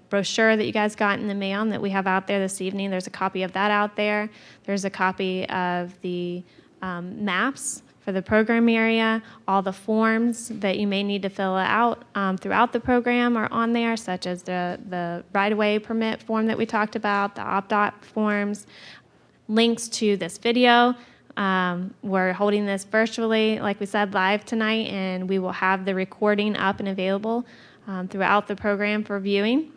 brochure that you guys got in the mail and that we have out there this evening, there's a copy of that out there. There's a copy of the maps for the program area. All the forms that you may need to fill out throughout the program are on there, such as the right-of-way permit form that we talked about, the opt-out forms, links to this video. We're holding this virtually, like we said, live tonight, and we will have the recording up and available throughout the program for viewing.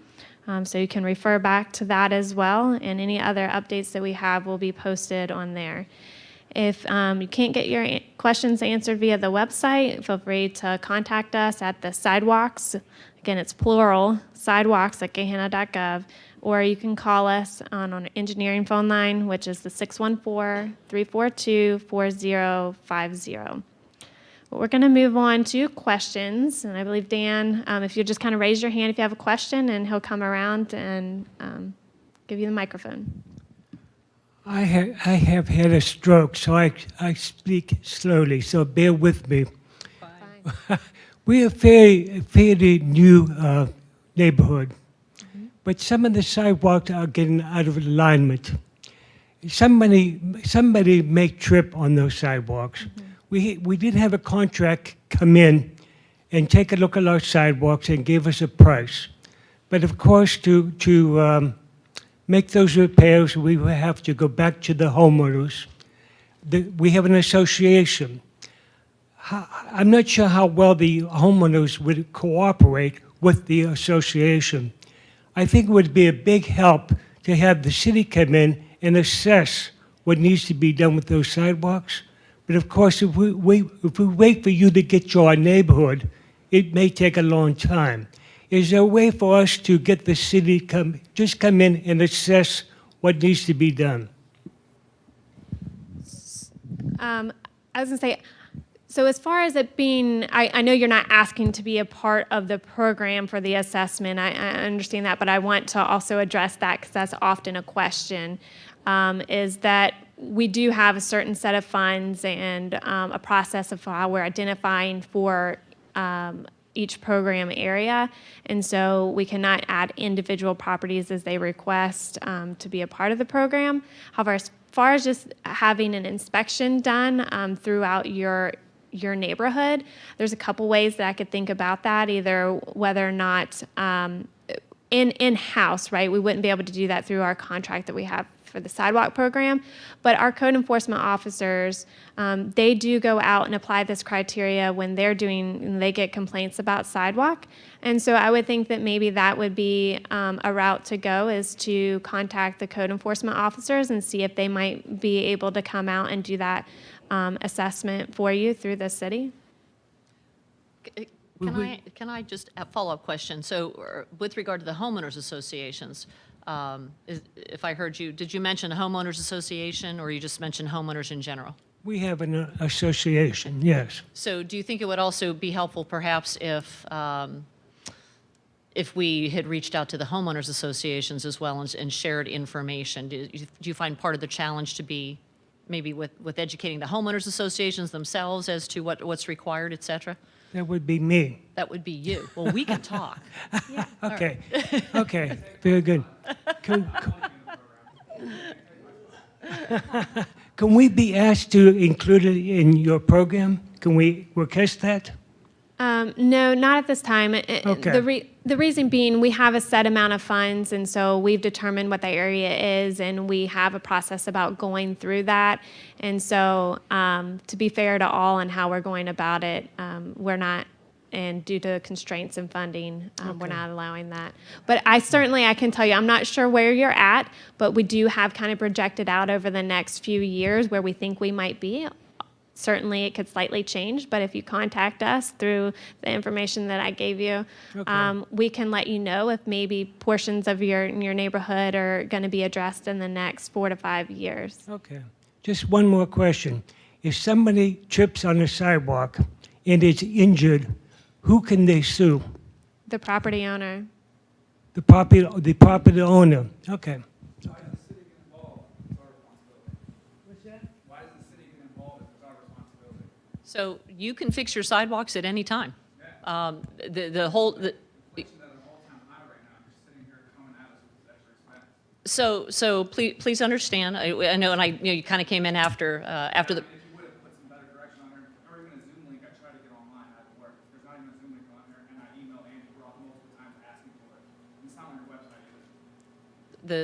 So you can refer back to that as well, and any other updates that we have will be posted on there. If you can't get your questions answered via the website, feel free to contact us at the Sidewalks. Again, it's plural, sidewalks@gahanna.gov. Or you can call us on an engineering phone line, which is the 614-342-4050. But we're going to move on to questions. And I believe, Dan, if you just kind of raise your hand if you have a question, and he'll come around and give you the microphone. I have had a stroke, so I speak slowly, so bear with me. Fine. We're a fairly new neighborhood, but some of the sidewalks are getting out of alignment. Somebody make trip on those sidewalks. We did have a contract come in and take a look at our sidewalks and give us a price. But of course, to make those repairs, we will have to go back to the homeowners. We have an association. I'm not sure how well the homeowners would cooperate with the association. I think it would be a big help to have the city come in and assess what needs to be done with those sidewalks. But of course, if we wait for you to get to our neighborhood, it may take a long time. Is there a way for us to get the city come in and assess what needs to be done? I was going to say, so as far as it being, I know you're not asking to be a part of the program for the assessment. I understand that, but I want to also address that because that's often a question, is that we do have a certain set of funds and a process of how we're identifying for each program area, and so we cannot add individual properties as they request to be a part of the program. However, as far as just having an inspection done throughout your neighborhood, there's a couple ways that I could think about that, either whether or not in-house, right? We wouldn't be able to do that through our contract that we have for the sidewalk program, but our code enforcement officers, they do go out and apply this criteria when they get complaints about sidewalk. And so I would think that maybe that would be a route to go, is to contact the code enforcement officers and see if they might be able to come out and do that assessment for you through the city. Can I just a follow-up question? So with regard to the homeowners associations, if I heard you, did you mention a homeowners association, or you just mentioned homeowners in general? We have an association, yes. So do you think it would also be helpful perhaps if if we had reached out to the homeowners associations as well and shared information. Do you find part of the challenge to be maybe with educating the homeowners associations themselves as to what's required, et cetera? That would be me. That would be you. Well, we can talk. Okay. Okay. Very good. Can, can we be asked to include it in your program? Can we request that? No, not at this time. Okay. The reason being, we have a set amount of funds, and so we've determined what the area is, and we have a process about going through that. And so, to be fair to all and how we're going about it, we're not, and due to constraints and funding, we're not allowing that. But I can tell you, I'm not sure where you're at, but we do have kind of projected out over the next few years where we think we might be. Certainly, it could slightly change, but if you contact us through the information that I gave you, we can let you know if maybe portions of your neighborhood are going to be addressed in the next 4 to 5 years. Okay. Just one more question. If somebody trips on the sidewalk and is injured, who can they sue? The property owner. The property owner. Okay. Why does the city get involved? It's our responsibility. What's that? Why does the city get involved if it's our responsibility? So you can fix your sidewalks at any time. The whole, Mention that an all-time high right now, you're sitting here coming at us with extra expense. so please understand, I know, and you kind of came in after the, If you would have put some better direction on there, or even a Zoom link, I tried to get online, it hasn't worked. There's not even a Zoom link on there, and I emailed Andy Brock multiple times asking for it. It's not on your website either. the,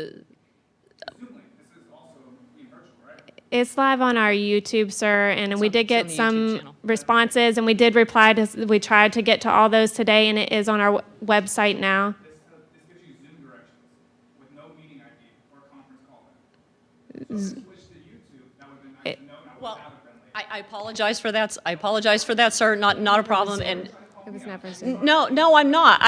Zoom link, this is also being virtual, right? It's live on our YouTube, sir, and we did get it's on the YouTube some channel. responses, and we did reply to. We tried to get to all those today, and it is on our website now. This gives you Zoom directions with no meeting ID or conference call in. So if you switch to YouTube, that would have been nice to know, and I would well, have been late. I apologize for that. I apologize for that, sir. Not a problem. And It was never Zoom. no, I'm not.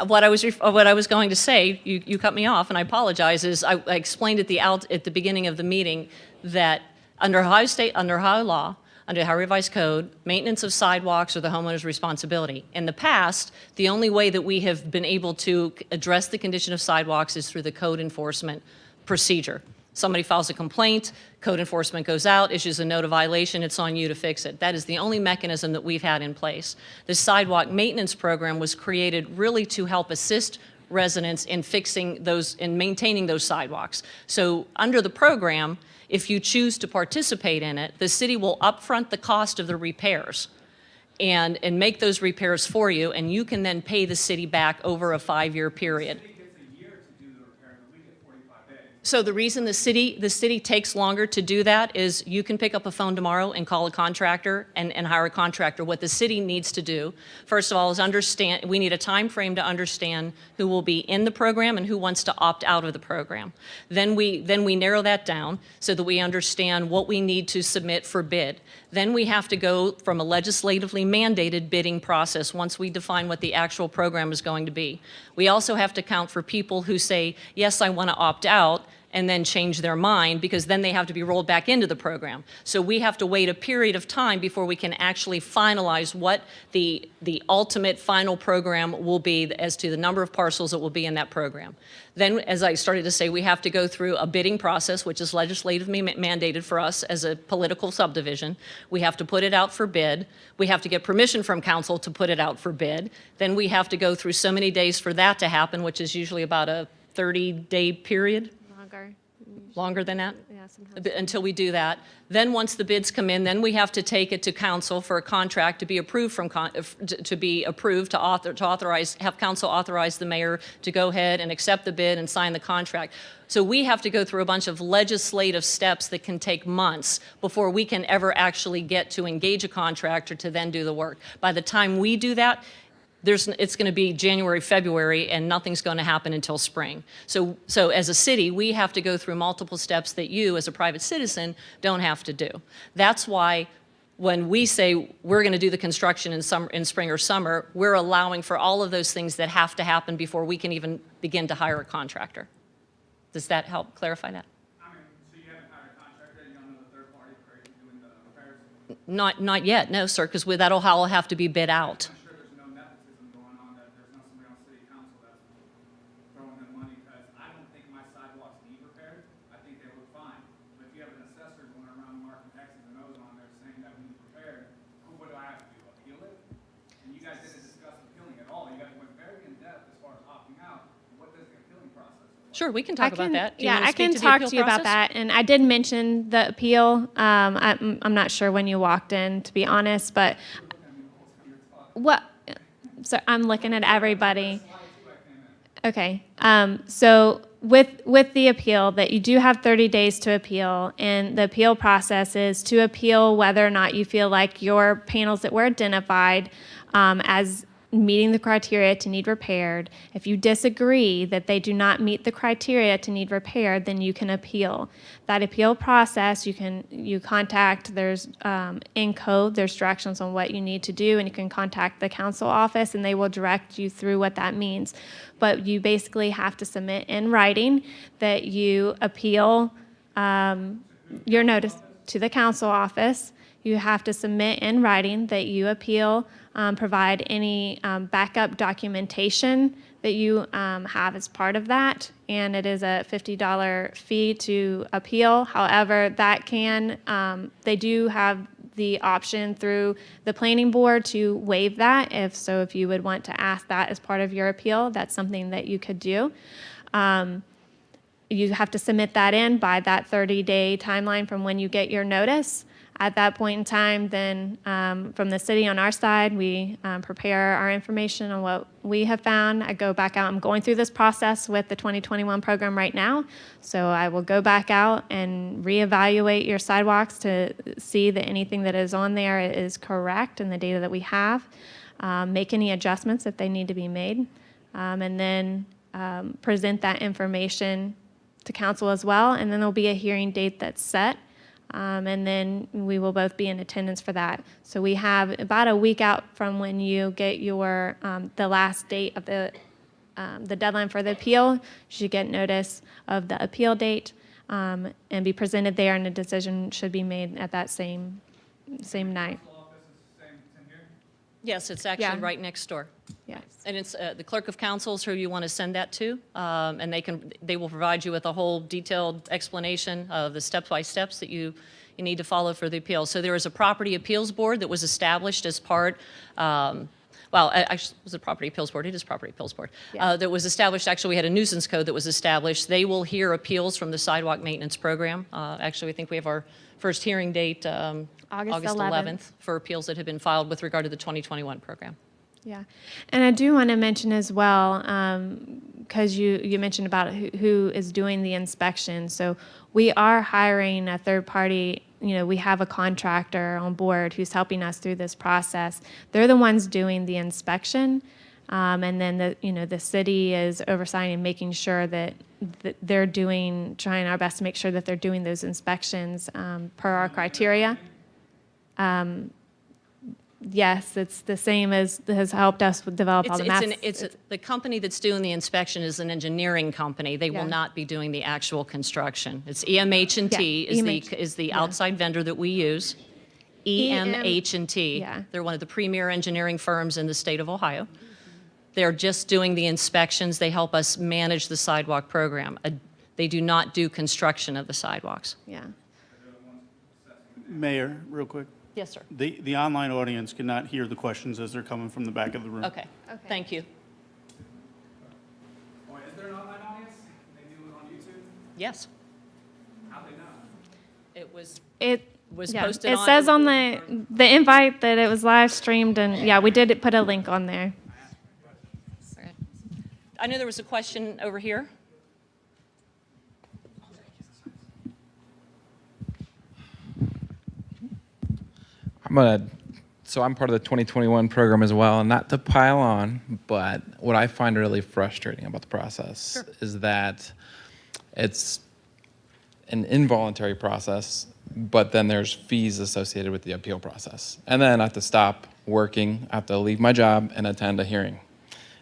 What I was going to say, you cut me off, and I apologize. Is I explained at the beginning of the meeting that under Ohio law, under Ohio Revised Code, maintenance of sidewalks are the homeowner's responsibility. In the past, the only way that we have been able to address the condition of sidewalks is through the code enforcement procedure. Somebody files a complaint, code enforcement goes out, issues a note of violation, it's on you to fix it. That is the only mechanism that we've had in place. The sidewalk maintenance program was created really to help assist residents in fixing those, in maintaining those sidewalks. So under the program, if you choose to participate in it, the city will upfront the cost of the repairs and make those repairs for you, and you can then pay the city back over a 5-year period. It gets a year to do the repair, but we get 45 days. So the reason the city takes longer to do that is you can pick up a phone tomorrow and call a contractor and hire a contractor. What the city needs to do, first of all, is understand, we need a time frame to understand who will be in the program and who wants to opt out of the program. Then we narrow that down so that we understand what we need to submit for bid. Then we have to go from a legislatively mandated bidding process once we define what the actual program is going to be. We also have to account for people who say, yes, I want to opt out, and then change their mind, because then they have to be rolled back into the program. So we have to wait a period of time before we can actually finalize what the ultimate final program will be as to the number of parcels that will be in that program. Then, as I started to say, we have to go through a bidding process, which is legislatively mandated for us as a political subdivision. We have to put it out for bid. We have to get permission from council to put it out for bid. Then we have to go through so many days for that to happen, which is usually about a 30-day period. Longer than that? Yeah, sometimes. Until we do that. Then once the bids come in, then we have to take it to council for a contract to be approved have council authorize the mayor to go ahead and accept the bid and sign the contract. So we have to go through a bunch of legislative steps that can take months before we can ever actually get to engage a contractor to then do the work. By the time we do that, it's going to be January, February, and nothing's going to happen until spring. So as a city, we have to go through multiple steps that you, as a private citizen, don't have to do. That's why when we say we're going to do the construction in spring or summer, we're allowing for all of those things that have to happen before we can even begin to hire a contractor. Does that help clarify that? I mean, so you haven't hired a contractor, you don't know the third party doing the repairs? Not yet, no, sir, because that'll have to be bid out. I'm sure there's no nepotism going on, that there's not somebody on city council Sure, we can talk about that. Do you Yeah, wanna I speak can the talk appeal to you about process? that. And I did mention the appeal. I'm not sure when you walked in, to be honest, but what? So I'm looking at everybody. Okay. So with the appeal, that you do have 30 days to appeal, and the appeal process is to appeal whether or not you feel like your panels that were identified as meeting the criteria to need repaired. If you disagree that they do not meet the criteria to need repaired, then you can appeal. That appeal process, you contact, there's in code, there's directions on what you need to do, and you can contact the council office and they will direct you through what that means. But you basically have to submit in writing that you appeal your notice to the council office. You have to submit in writing that you appeal, provide any backup documentation that you have as part of that, and it is a $50 fee to appeal. However, that they do have the option through the planning board to waive that. If you would want to ask that as part of your appeal, that's something that you could do. You have to submit that in by that 30-day timeline from when you get your notice. At that point in time, then from the city on our side, we prepare our information on what we have found. I go back out. I'm going through this process with the 2021 program right now. So I will go back out and reevaluate your sidewalks to see that anything that is on there is correct in the data that we have, make any adjustments if they need to be made, and then present that information to council as well. And then there'll be a hearing date that's set. And then we will both be in attendance for that. So we have about a week out from when you get your the last date of the deadline for the appeal. You should get notice of the appeal date and be presented there, and a decision should be made at that same night. Yes, it's actually Yeah. right next door. Yes. And it's the clerk of councils who you want to send that to, and they will provide you with a whole detailed explanation of the step-by-steps that you need to follow for the appeal. So there is a property appeals board that was established as part, was it property appeals board? It is property appeals board. Yeah. That was established, actually, we had a nuisance code that was established. They will hear appeals from the sidewalk maintenance program. Actually, I think we have our first hearing date, August 11th, for appeals that have been filed with regard to the 2021 program. Yeah, and I do want to mention as well, because you mentioned about who is doing the inspection. So we are hiring a third party. We have a contractor on board who's helping us through this process. They're the ones doing the inspection, and then the city is oversighting and making sure that they're trying our best to make sure that they're doing those inspections per our criteria. Yes, it's the same as has helped us develop all the maps. The company that's doing the inspection is an engineering company. They will Yeah. not be doing the actual construction. It's EMH&T Yeah, EMH, is the outside vendor that we use. EMH&T. Yeah. They're one of the premier engineering firms in the state of Ohio. They're just doing the inspections. They help us manage the sidewalk program. They do not do construction of the sidewalks. Yeah. Mayor, real quick. Yes, sir. The online audience cannot hear the questions as they're coming from the back of the room. Okay. Thank you. Or is there an online audience? They do it on YouTube? Yes. How they know? It was Yeah, posted it on. says on the invite that it was live streamed, and yeah, we did put a link on there. Okay. I know there was a question over here. I'm part of the 2021 program as well, and not to pile on, but what I find really frustrating about the process is that it's an involuntary process, but then there's fees associated with the appeal process. And then I have to stop working, I have to leave my job and attend a hearing.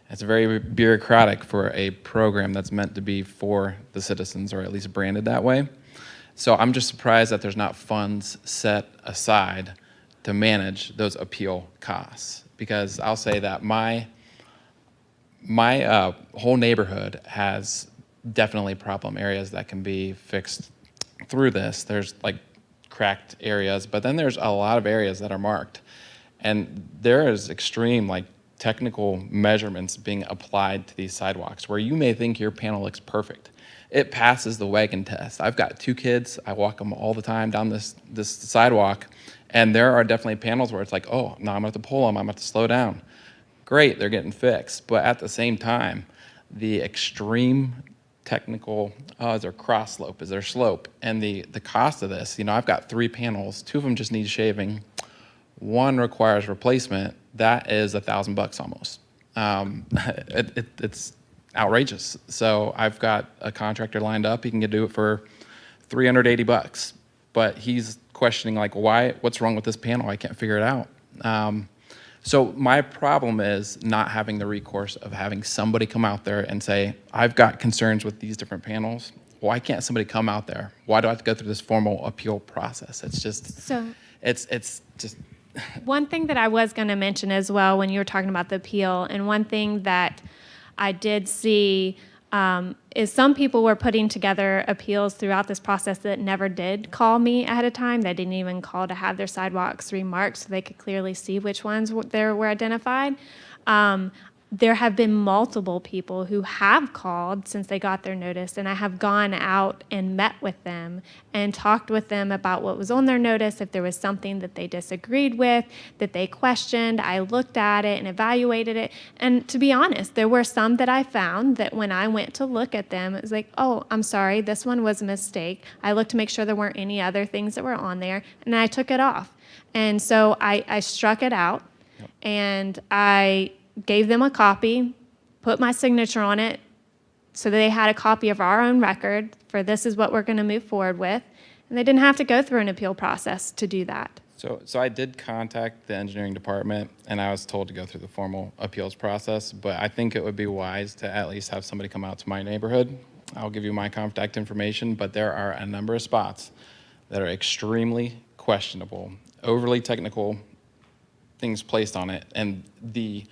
It's very bureaucratic for a program that's meant to be for the citizens, or at least branded that way. So I'm just surprised that there's not funds set aside to manage those appeal costs, because I'll say that my whole neighborhood has definitely problem areas that can be fixed through this. There's like cracked areas, but then there's a lot of areas that are marked, and there is extreme like technical measurements being applied to these sidewalks where you may think your panel looks perfect. It passes the wagon test. I've got 2 kids. I walk them all the time down this sidewalk, and there are definitely panels where it's like, oh, no, I'm gonna have to pull them. I'm gonna have to slow down. Great, they're getting fixed. But at the same time, the extreme technical, is there cross slope, is there slope? And the cost of this, I've got 3 panels, 2 of them just need shaving, 1 requires replacement. That is $1,000 almost. It's outrageous. So I've got a contractor lined up. He can do it for $380, but he's questioning like, what's wrong with this panel? I can't figure it out. So my problem is not having the recourse of having somebody come out there and say, I've got concerns with these different panels. Why can't somebody come out there? Why do I have to go through this formal appeal process? It's just, So it's just, one thing that I was going to mention as well when you were talking about the appeal, and one thing that I did see is some people were putting together appeals throughout this process that never did call me ahead of time. They didn't even call to have their sidewalks remarked so they could clearly see which ones there were identified. There have been multiple people who have called since they got their notice, and I have gone out and met with them and talked with them about what was on their notice, if there was something that they disagreed with, that they questioned. I looked at it and evaluated it, and to be honest, there were some that I found that when I went to look at them, it was like, oh, I'm sorry, this one was a mistake. I looked to make sure there weren't any other things that were on there, and I took it off. And so I struck it out, and I gave them a copy, put my signature on it, so they had a copy of our own record for this is what we're going to move forward with, and they didn't have to go through an appeal process to do that. So I did contact the engineering department, and I was told to go through the formal appeals process, but I think it would be wise to at least have somebody come out to my neighborhood. I'll give you my contact information, but there are a number of spots that are extremely questionable, overly technical things placed on it, and the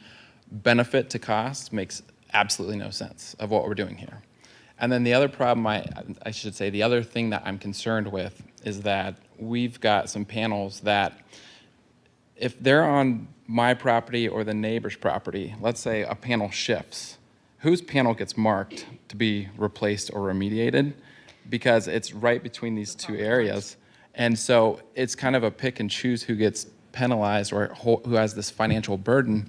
benefit to cost makes absolutely no sense of what we're doing here. And then the other problem, I should say, the other thing that I'm concerned with is that we've got some panels that if they're on my property or the neighbor's property, let's say a panel shifts, whose panel gets marked to be replaced or remediated? Because it's right between these 2 areas. And so it's kind of a pick and choose who gets penalized or who has this financial burden.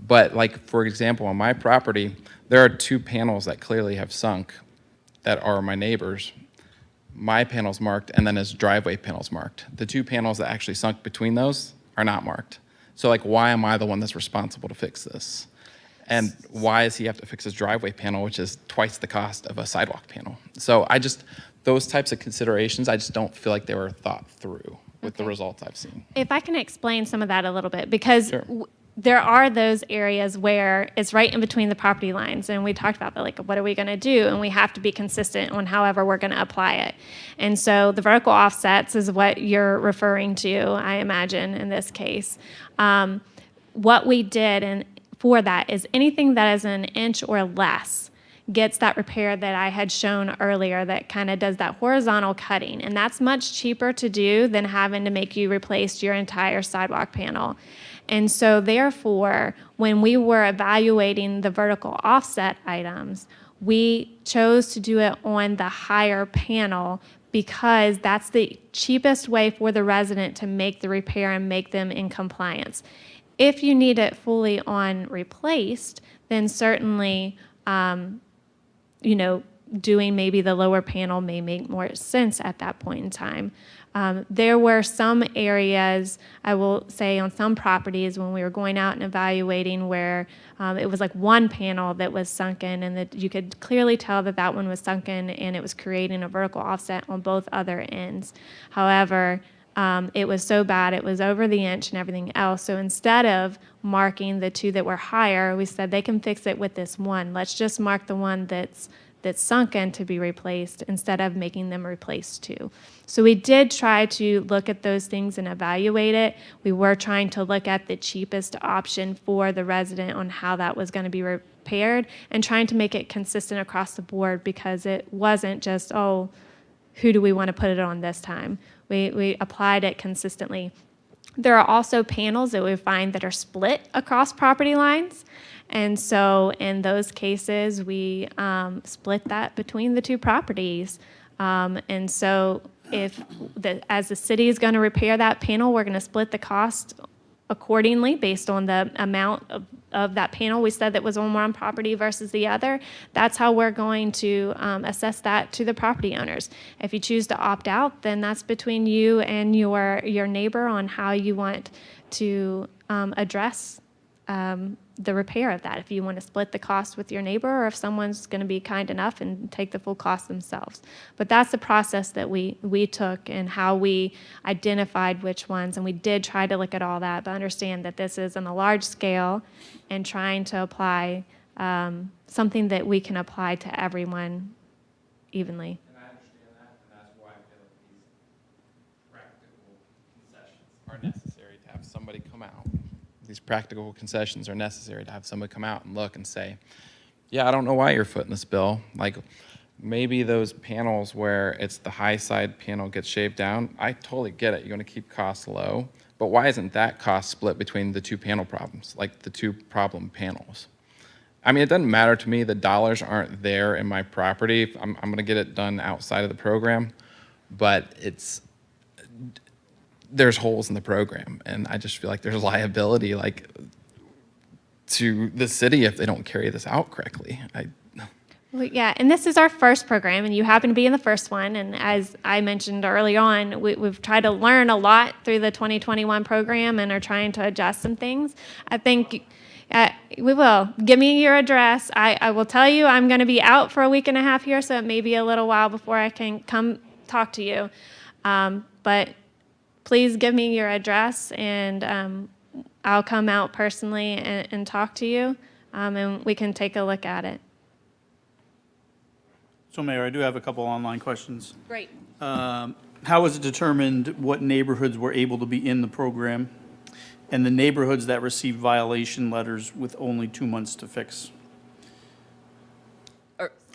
But like, for example, on my property, there are 2 panels that clearly have sunk that are my neighbors. My panel's marked, and then his driveway panel's marked. The 2 panels that actually sunk between those are not marked. So like, why am I the one that's responsible to fix this? And why does he have to fix his driveway panel, which is twice the cost of a sidewalk panel? So those types of considerations, I just don't feel like they were thought through with the results I've seen. If I can explain some of that a little bit, because Sure. There are those areas where it's right in between the property lines, and we talked about that, like, what are we going to do? And we have to be consistent on however we're going to apply it. And so the vertical offsets is what you're referring to, I imagine, in this case. What we did and for that is anything that is an inch or less gets that repair that I had shown earlier that kind of does that horizontal cutting. And that's much cheaper to do than having to make you replace your entire sidewalk panel. And so therefore, when we were evaluating the vertical offset items, we chose to do it on the higher panel because that's the cheapest way for the resident to make the repair and make them in compliance. If you need it fully on replaced, then certainly, doing maybe the lower panel may make more sense at that point in time. There were some areas, I will say on some properties when we were going out and evaluating where it was like one panel that was sunken and that you could clearly tell that that one was sunken and it was creating a vertical offset on both other ends. However, it was so bad, it was over the inch and everything else. So instead of marking the 2 that were higher, we said they can fix it with this one. Let's just mark the one that's sunken to be replaced instead of making them replace 2. So we did try to look at those things and evaluate it. We were trying to look at the cheapest option for the resident on how that was going to be repaired and trying to make it consistent across the board because it wasn't just, oh, who do we want to put it on this time? We applied it consistently. There are also panels that we find that are split across property lines. And so in those cases, we split that between the two properties. And so as the city is going to repair that panel, we're going to split the cost accordingly based on the amount of that panel we said that was on one property versus the other. That's how we're going to assess that to the property owners. If you choose to opt out, then that's between you and your neighbor on how you want to address the repair of that. If you want to split the cost with your neighbor, or if someone's going to be kind enough and take the full cost themselves. But that's the process that we took and how we identified which ones. And we did try to look at all that, but understand that this is on a large scale and trying to apply something that we can apply to everyone evenly. And I understand that, and that's why I feel like these practical concessions are necessary to have somebody come out. These practical concessions are necessary to have somebody come out and look and say, yeah, I don't know why you're footing this bill. Like, maybe those panels where it's the high side panel gets shaved down, I totally get it. You're going to keep costs low. But why isn't that cost split between the two panel problems, like the two problem panels? I mean, it doesn't matter to me. The dollars aren't there in my property. I'm going to get it done outside of the program. But there's holes in the program, and I just feel like there's liability, like, to the city if they don't carry this out correctly. Well, yeah, and this is our first program, and you happen to be in the first one. And as I mentioned early on, we've tried to learn a lot through the 2021 program and are trying to adjust some things. I think we will. Give me your address. I will tell you I'm going to be out for a week and a half here, so it may be a little while before I can come talk to you. But please give me your address, and I'll come out personally and talk to you, and we can take a look at it. So Mayor, I do have a couple online questions. Great. How was it determined what neighborhoods were able to be in the program? And the neighborhoods that received violation letters with only 2 months to fix?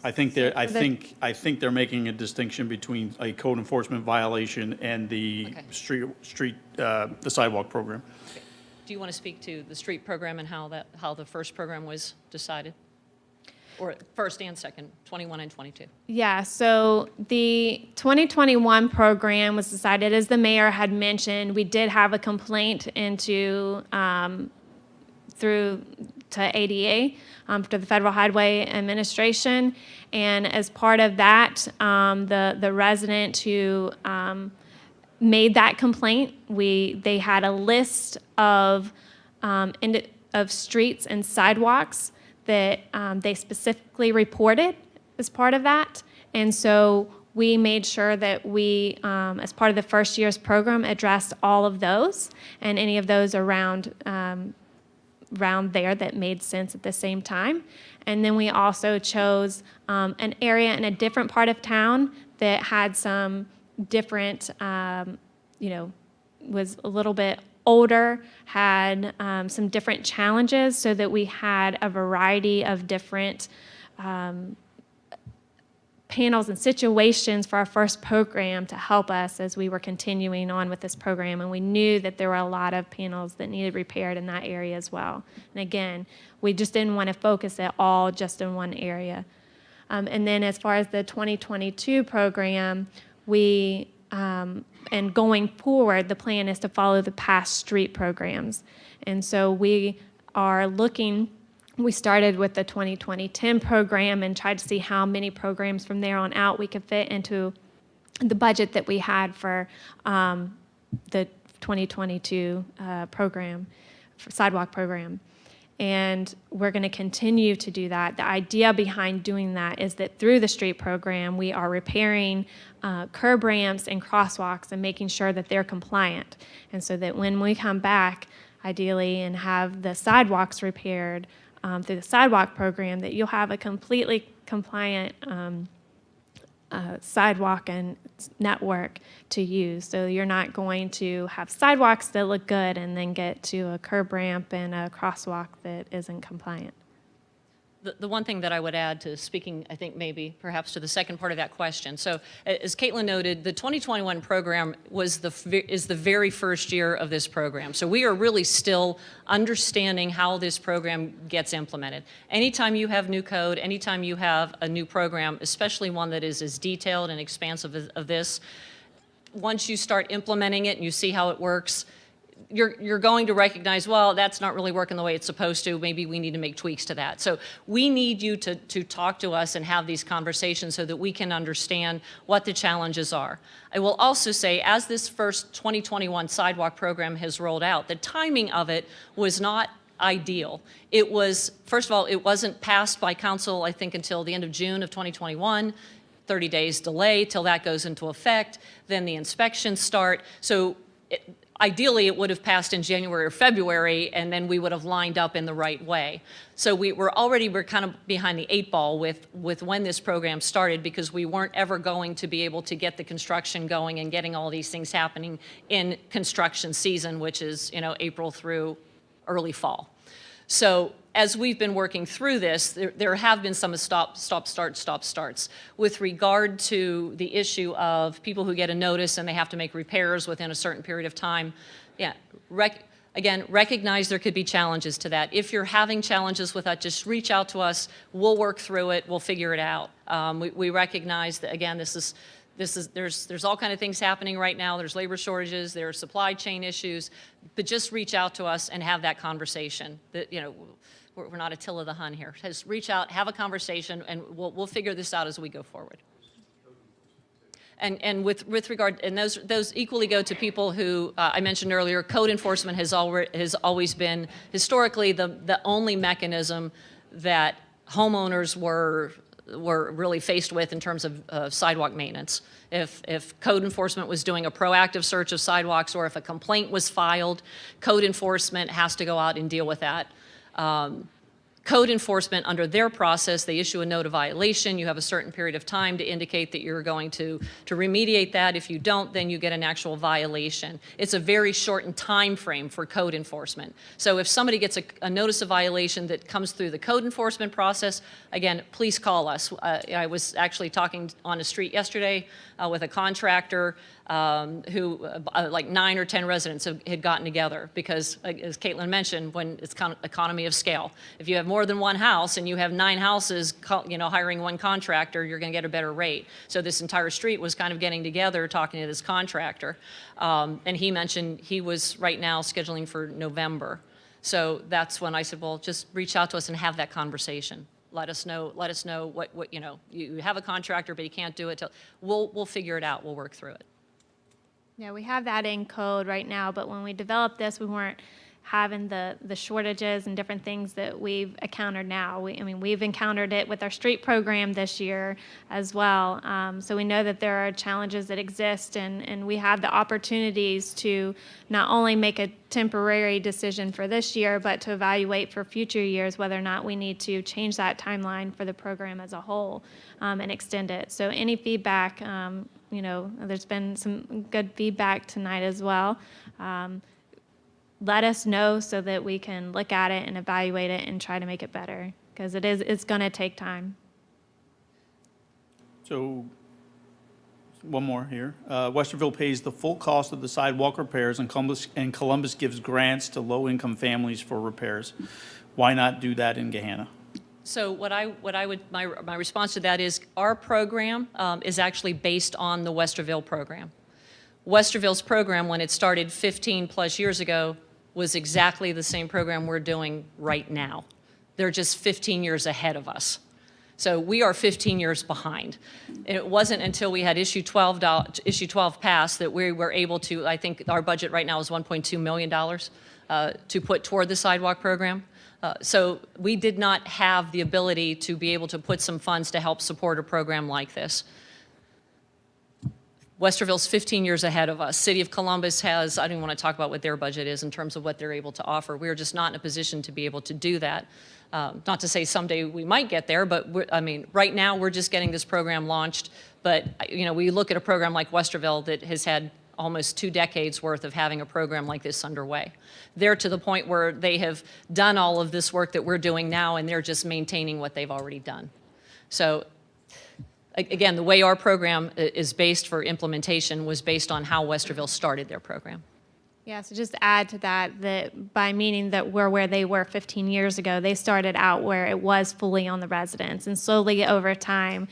I think they're making a distinction between a code enforcement violation and the the sidewalk program. Do you want to speak to the street program and how the first program was decided? Or first and second, 21 and 22? Yeah, so the 2021 program was decided, as the mayor had mentioned. We did have a complaint into through to ADA, to the Federal Highway Administration, and as part of that, the resident who made that complaint, they had a list of streets and sidewalks that they specifically reported as part of that. And so we made sure that we, as part of the first year's program, addressed all of those and any of those around there that made sense at the same time. And then we also chose an area in a different part of town that had some different, was a little bit older, had some different challenges, so that we had a variety of different panels and situations for our first program to help us as we were continuing on with this program. And we knew that there were a lot of panels that needed repaired in that area as well. And again, we just didn't want to focus it all just in one area. And then as far as the 2022 program, and going forward, the plan is to follow the past street programs. And so we started with the 2020-10 program and tried to see how many programs from there on out we could fit into the budget that we had for the 2022 program, for sidewalk program. And we're going to continue to do that. The idea behind doing that is that through the street program, we are repairing curb ramps and crosswalks and making sure that they're compliant. And so that when we come back, ideally, and have the sidewalks repaired through the sidewalk program, that you'll have a completely compliant sidewalk and network to use. So you're not going to have sidewalks that look good and then get to a curb ramp and a crosswalk that isn't compliant. The one thing that I would add to speaking, I think maybe perhaps to the second part of that question. So as Caitlin noted, the 2021 program is the very first year of this program. So we are really still understanding how this program gets implemented. Anytime you have new code, anytime you have a new program, especially one that is as detailed and expansive of this, once you start implementing it and you see how it works, you're going to recognize, well, that's not really working the way it's supposed to. Maybe we need to make tweaks to that. So we need you to talk to us and have these conversations so that we can understand what the challenges are. I will also say, as this first 2021 Sidewalk program has rolled out, the timing of it was not ideal. It was, first of all, it wasn't passed by council, I think, until the end of June of 2021. 30 days delay till that goes into effect. Then the inspections start. So ideally, it would have passed in January or February, and then we would have lined up in the right way. So we're kind of behind the 8 ball with when this program started, because we weren't ever going to be able to get the construction going and getting all these things happening in construction season, which is, you know, April through early fall. So as we've been working through this, there have been some stop starts. With regard to the issue of people who get a notice and they have to make repairs within a certain period of time, yeah, again, recognize there could be challenges to that. If you're having challenges with that, just reach out to us. We'll work through it. We'll figure it out. We recognize that, again, there's all kind of things happening right now. There's labor shortages, there are supply chain issues, but just reach out to us and have that conversation. That, you know, we're not Attila the Hun here. Just reach out, have a conversation, and we'll figure this out as we go forward. And with regard, and those equally go to people who I mentioned earlier. Code enforcement has always been historically the only mechanism that homeowners were really faced with in terms of sidewalk maintenance. If code enforcement was doing a proactive search of sidewalks, or if a complaint was filed, code enforcement has to go out and deal with that. Code enforcement, under their process, they issue a note of violation. You have a certain period of time to indicate that you're going to remediate that. If you don't, then you get an actual violation. It's a very shortened time frame for code enforcement. So if somebody gets a notice of violation that comes through the code enforcement process, again, please call us. I was actually talking on a street yesterday with a contractor who like 9 or 10 residents had gotten together because, as Caitlin mentioned, when it's economy of scale. If you have more than one house and you have 9 houses, you know, hiring one contractor, you're going to get a better rate. So this entire street was kind of getting together, talking to this contractor, and he mentioned he was right now scheduling for November. So that's when I said, well, just reach out to us and have that conversation. Let us know what you know. You have a contractor, but you can't do it till we'll figure it out. We'll work through it. Yeah, we have that in code right now, but when we developed this, we weren't having the shortages and different things that we've encountered now. I mean, we've encountered it with our street program this year as well. So we know that there are challenges that exist, and we have the opportunities to not only make a temporary decision for this year, but to evaluate for future years whether or not we need to change that timeline for the program as a whole and extend it. So any feedback, you know, there's been some good feedback tonight as well. Let us know so that we can look at it and evaluate it and try to make it better, because it's going to take time. So, one more here. Westerville pays the full cost of the sidewalk repairs, and Columbus gives grants to low-income families for repairs. Why not do that in Gahanna? So my response to that is our program is actually based on the Westerville program. Westerville's program, when it started 15 plus years ago, was exactly the same program we're doing right now. They're just 15 years ahead of us. So we are 15 years behind. And it wasn't until we had issue 12 passed that we were able to, I think our budget right now is $1.2 million to put toward the sidewalk program. So we did not have the ability to be able to put some funds to help support a program like this. Westerville's 15 years ahead of us. City of Columbus has, I don't even want to talk about what their budget is in terms of what they're able to offer. We're just not in a position to be able to do that. Not to say someday we might get there, but I mean, right now we're just getting this program launched. But, you know, we look at a program like Westerville that has had almost 2 decades worth of having a program like this underway. They're to the point where they have done all of this work that we're doing now, and they're just maintaining what they've already done. So again, the way our program is based for implementation was based on how Westerville started their program. Yeah, so just to add to that, that by meaning that we're where they were 15 years ago, they started out where it was fully on the residents. And slowly over time,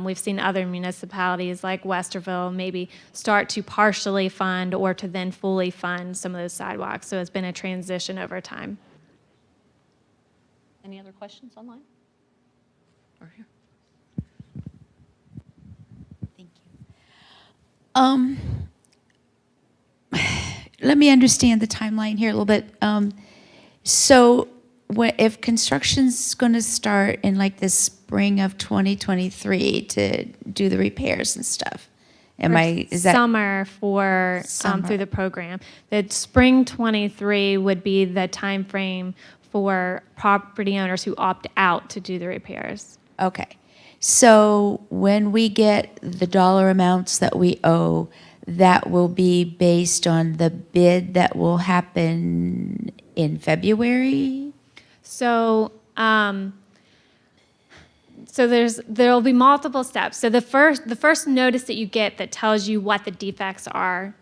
we've seen other municipalities like Westerville maybe start to partially fund or to then fully fund some of those sidewalks. So it's been a transition over time. Any other questions online? Or here? Thank you. Let me understand the timeline here a little bit. So if construction's going to start in like the spring of 2023 to do the repairs and stuff, is that? Summer for, Summer. through the program. The spring 23 would be the time frame for property owners who opt out to do the repairs. Okay. So when we get the dollar amounts that we owe, that will be based on the bid that will happen in February? So, there'll be multiple steps. So the first notice that you get that tells you what the defects are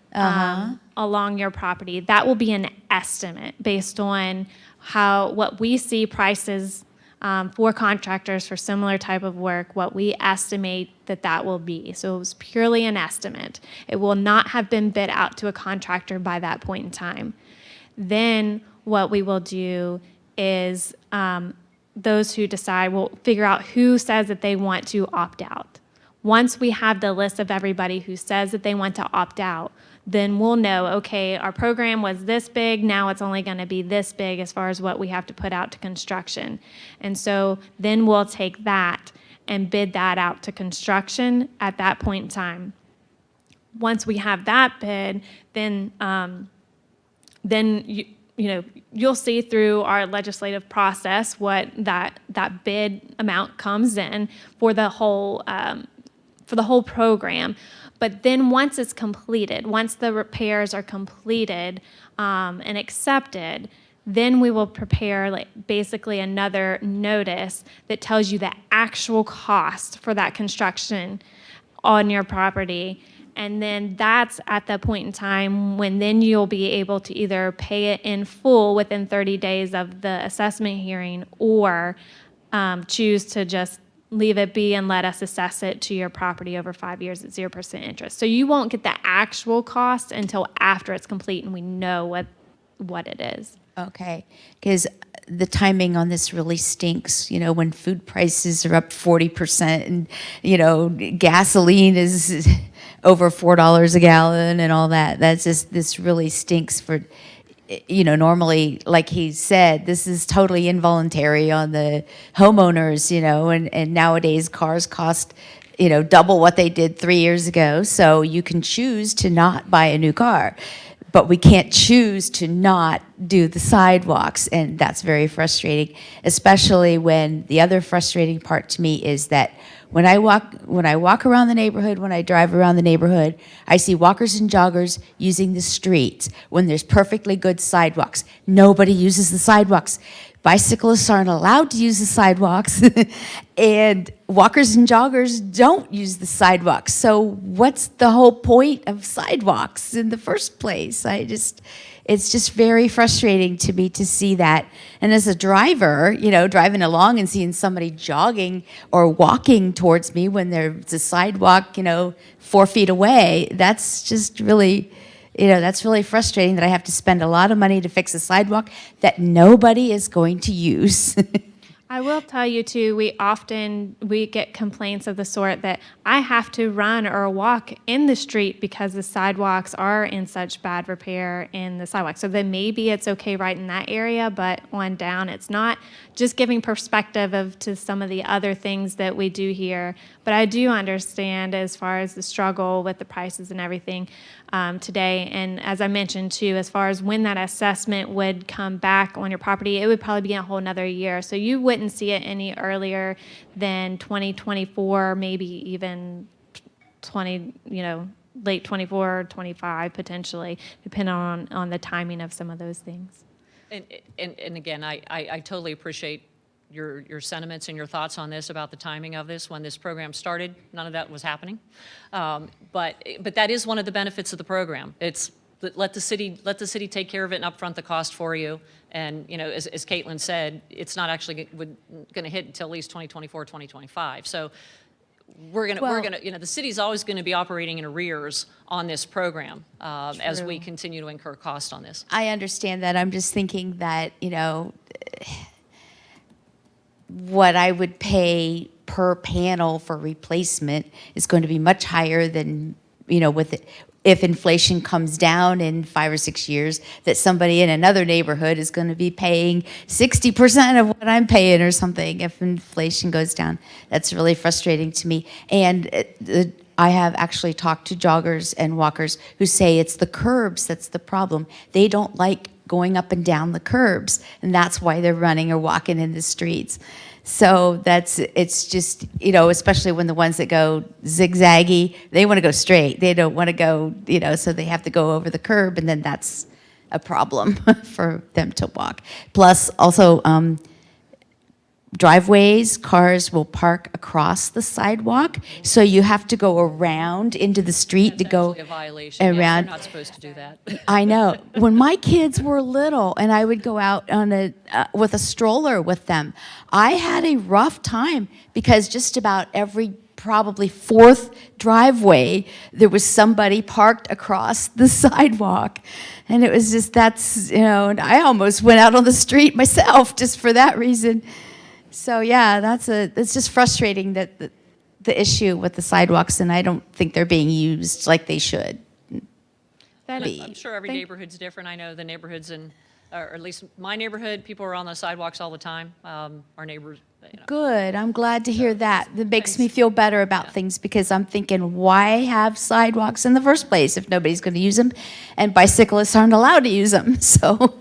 along your property, that will be an estimate based on what we see prices for contractors for similar type of work, what we estimate that will be. So it was purely an estimate. It will not have been bid out to a contractor by that point in time. Then what we will do is those who decide will figure out who says that they want to opt out. Once we have the list of everybody who says that they want to opt out, then we'll know, okay, our program was this big, now it's only going to be this big as far as what we have to put out to construction. And so then we'll take that and bid that out to construction at that point in time. Once we have that bid, then you'll see through our legislative process what that bid amount comes in for the whole program. But then once it's completed, once the repairs are completed and accepted, then we will prepare basically another notice that tells you the actual cost for that construction on your property. And then that's at the point in time when then you'll be able to either pay it in full within 30 days of the assessment hearing or choose to just leave it be and let us assess it to your property over 5 years at 0% interest. So you won't get the actual cost until after it's complete and we know what it is. Okay, because the timing on this really stinks, when food prices are up 40% and, gasoline is over $4 a gallon and all that. This really stinks for, normally, like he said, this is totally involuntary on the homeowners, and nowadays cars cost, double what they did 3 years ago. So you can choose to not buy a new car, but we can't choose to not do the sidewalks. And that's very frustrating, especially when the other frustrating part to me is that when I walk around the neighborhood, when I drive around the neighborhood, I see walkers and joggers using the streets when there's perfectly good sidewalks. Nobody uses the sidewalks. Bicyclists aren't allowed to use the sidewalks, and walkers and joggers don't use the sidewalks. So what's the whole point of sidewalks in the first place? It's just very frustrating to me to see that. And as a driver, driving along and seeing somebody jogging or walking towards me when there's a sidewalk, 4 feet away, that's just really, that's really frustrating that I have to spend a lot of money to fix a sidewalk that nobody is going to use. I will tell you too, we get complaints of the sort that I have to run or walk in the street because the sidewalks are in such bad repair in the sidewalk. So then maybe it's okay right in that area, but on down it's not. Just giving perspective to some of the other things that we do here. But I do understand as far as the struggle with the prices and everything today. And as I mentioned too, as far as when that assessment would come back on your property, it would probably be a whole nother year. So you wouldn't see it any earlier than 2024, maybe even late 24 or 25 potentially, depending on the timing of some of those things. And again, I totally appreciate your sentiments and your thoughts on this about the timing of this. When this program started, none of that was happening. But that is one of the benefits of the program. It's let the city take care of it and upfront the cost for you. And as Caitlin said, it's not actually going to hit until at least 2024, 2025. So we're gonna the city's always going to be operating in arrears on this program as we continue to incur cost on this. I understand that. I'm just thinking that, what I would pay per panel for replacement is going to be much higher than, if inflation comes down in 5 or 6 years, that somebody in another neighborhood is going to be paying 60% of what I'm paying or something if inflation goes down. That's really frustrating to me. And I have actually talked to joggers and walkers who say it's the curbs that's the problem. They don't like going up and down the curbs, and that's why they're running or walking in the streets. So it's just, especially when the ones that go zigzaggy, they want to go straight. They don't want to go, so they have to go over the curb, and then that's a problem for them to walk. Plus, also, driveways, cars will park across the sidewalk, so you have to go around into the street to go Actually a violation. Yes, around. you're not supposed to do that. I know. When my kids were little and I would go out on with a stroller with them, I had a rough time because just about every probably fourth driveway, there was somebody parked across the sidewalk. And it was just, and I almost went out on the street myself just for that reason. So yeah, it's just frustrating that the issue with the sidewalks, and I don't think they're being used like they should be. I'm sure every neighborhood's different. I know the neighborhoods or at least my neighborhood, people are on the sidewalks all the time. Our neighbors, Good. I'm glad to hear that. That makes me feel better about things because I'm thinking, why have sidewalks in the first place if nobody's going to use them, and bicyclists aren't allowed to use them? So,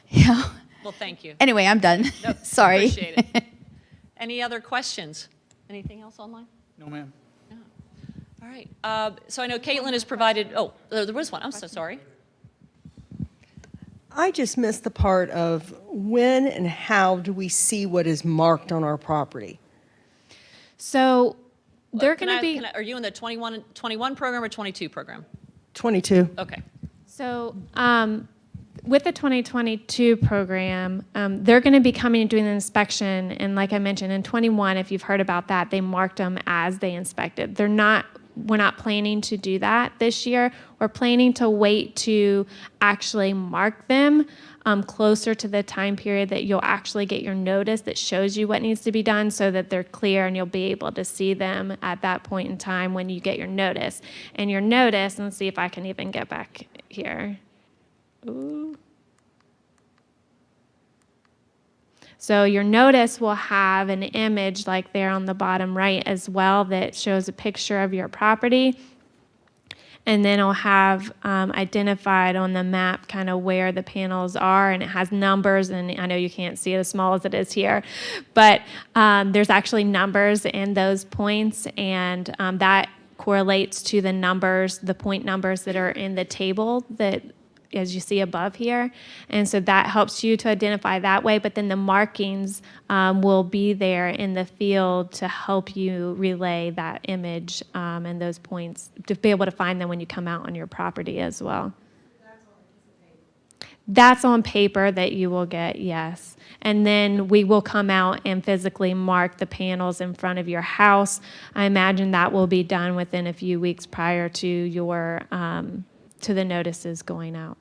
yeah. Well, thank you. Anyway, I'm done. No, Sorry. Appreciate it. Any other questions? Anything else online? No, ma'am. All right. So I know Caitlin has provided, there was one. I'm so sorry. I just missed the part of when and how do we see what is marked on our property? So they're going to be. Are you in the 21 program or 22 program? 22. Okay. So with the 2022 program, they're going to be coming and doing the inspection. And like I mentioned, in 21, if you've heard about that, they marked them as they inspected. We're not planning to do that this year. We're planning to wait to actually mark them closer to the time period that you'll actually get your notice that shows you what needs to be done so that they're clear and you'll be able to see them at that point in time when you get your notice. And your notice, let's see if I can even get back here. Ooh. So your notice will have an image like there on the bottom right as well that shows a picture of your property. And then it'll have identified on the map kind of where the panels are, and it has numbers, and I know you can't see it as small as it is here, but there's actually numbers in those points, and that correlates to the numbers, the point numbers that are in the table that as you see above here. And so that helps you to identify that way, but then the markings will be there in the field to help you relay that image and those points to be able to find them when you come out on your property as well. That's on paper that you will get, yes. And then we will come out and physically mark the panels in front of your house. I imagine that will be done within a few weeks prior to your to the notices going out.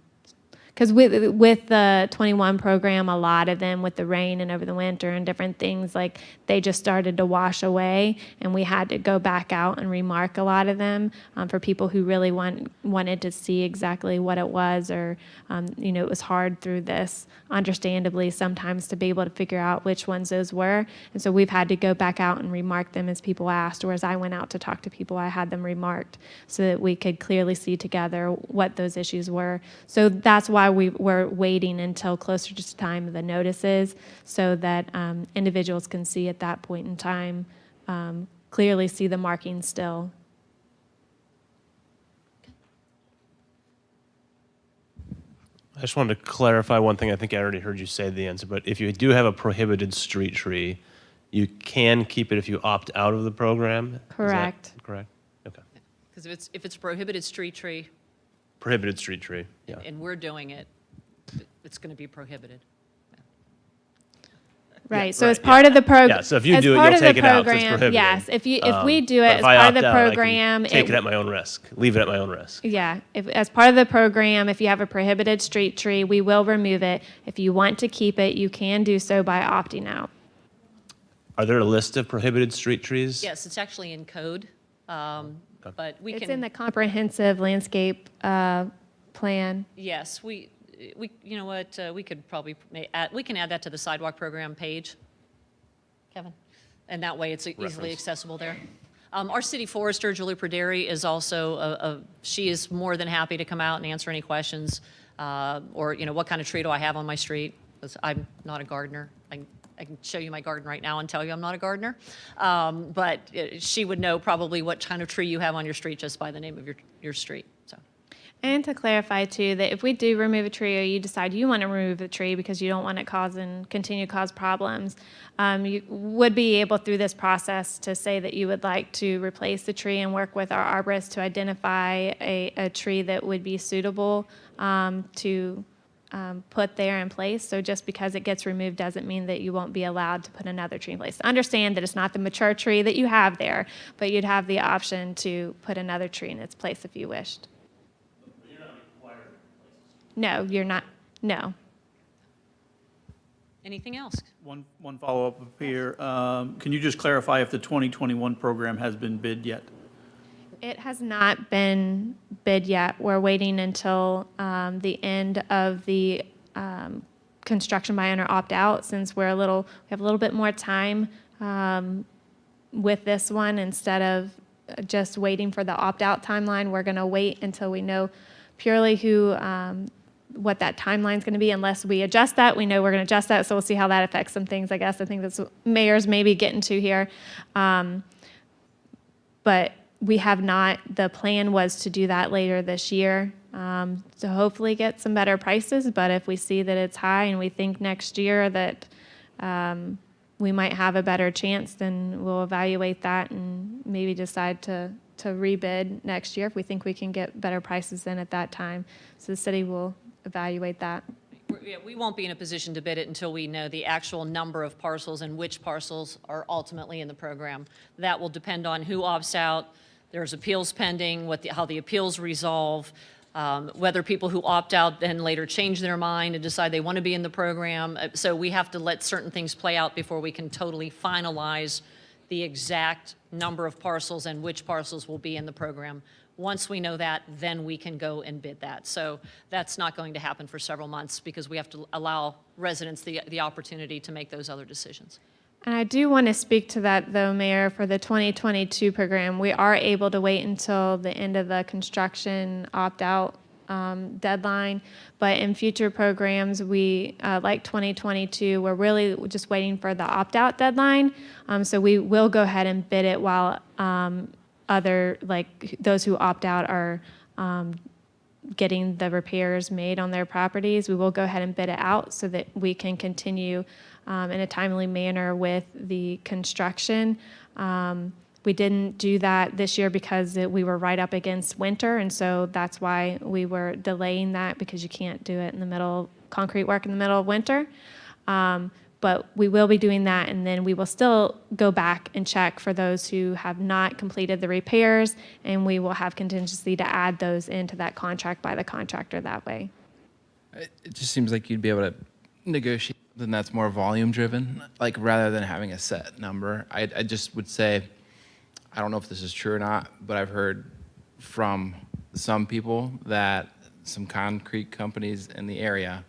Because with the 21 program, a lot of them with the rain and over the winter and different things, like they just started to wash away, and we had to go back out and remark a lot of them for people who really wanted to see exactly what it was, or it was hard through this, understandably, sometimes to be able to figure out which ones those were. And so we've had to go back out and remark them as people asked, or as I went out to talk to people, I had them remarked so that we could clearly see together what those issues were. So that's why we were waiting until closer to the time of the notices, so that individuals can see at that point in time, clearly see the markings still. I just wanted to clarify one thing. I think I already heard you say the answer, but if you do have a prohibited street tree, you can keep it if you opt out of the program? Is that Correct. correct? Okay. Because if it's a prohibited street tree Prohibited street tree, yeah. and we're doing it, it's going to be prohibited. Right, so right, as part of the program. Yeah, so if you do it, you'll take it out 'cause it's prohibited. Yes, if we do But it if as I part of opt the out, I can program. take it at my own risk, leave it at my own risk. Yeah, if, as part of the program, if you have a prohibited street tree, we will remove it. If you want to keep it, you can do so by opting out. Are there a list of prohibited street trees? Yes, it's actually in code, but we can. It's in the comprehensive landscape plan. Yes, you know what, we could probably we can add that to the sidewalk program page, Kevin. And that way it's easily Reference. accessible there. Our city forester, Julie Perderi, is also, she is more than happy to come out and answer any questions. Or, you know, what kind of tree do I have on my street? 'Cause I'm not a gardener. I can show you my garden right now and tell you I'm not a gardener. But she would know probably what kind of tree you have on your street just by the name of your street, so. And to clarify too, that if we do remove a tree or you decide you want to remove the tree because you don't want it continue to cause problems, you would be able through this process to say that you would like to replace the tree and work with our arborist to identify a tree that would be suitable to put there in place. So just because it gets removed doesn't mean that you won't be allowed to put another tree in place. Understand that it's not the mature tree that you have there, but you'd have the option to put another tree in its place if you wished. No, you're not. No. Anything else? One follow-up up here. Can you just clarify if the 2021 program has been bid yet? It has not been bid yet. We're waiting until the end of the construction by owner opt-out, since we have a little bit more time with this one. Instead of just waiting for the opt-out timeline, we're going to wait until we know purely what that timeline is going to be. Unless we adjust that, we know we're going to adjust that, so we'll see how that affects some things, I guess. I think that's what mayor's maybe getting to here. But we have not, the plan was to do that later this year, to hopefully get some better prices. But if we see that it's high and we think next year that we might have a better chance, then we'll evaluate that and maybe decide to rebid next year if we think we can get better prices then at that time. So the city will evaluate that. Yeah, we won't be in a position to bid it until we know the actual number of parcels and which parcels are ultimately in the program. That will depend on who opts out. There's appeals pending, how the appeals resolve, whether people who opt out then later change their mind and decide they want to be in the program. So we have to let certain things play out before we can totally finalize the exact number of parcels and which parcels will be in the program. Once we know that, then we can go and bid that. So that's not going to happen for several months because we have to allow residents the opportunity to make those other decisions. And I do want to speak to that, though, Mayor, for the 2022 program. We are able to wait until the end of the construction opt-out deadline. But in future programs, we, like 2022, we're really just waiting for the opt-out deadline. So we will go ahead and bid it while those who opt out are getting the repairs made on their properties. We will go ahead and bid it out so that we can continue in a timely manner with the construction. We didn't do that this year because we were right up against winter, and so that's why we were delaying that, because you can't do it in the middle, concrete work in the middle of winter. But we will be doing that, and then we will still go back and check for those who have not completed the repairs, and we will have contingency to add those into that contract by the contractor that way. It just seems like you'd be able to negotiate, then that's more volume driven, like rather than having a set number. I just would say, I don't know if this is true or not, but I've heard from some people that some concrete companies in the area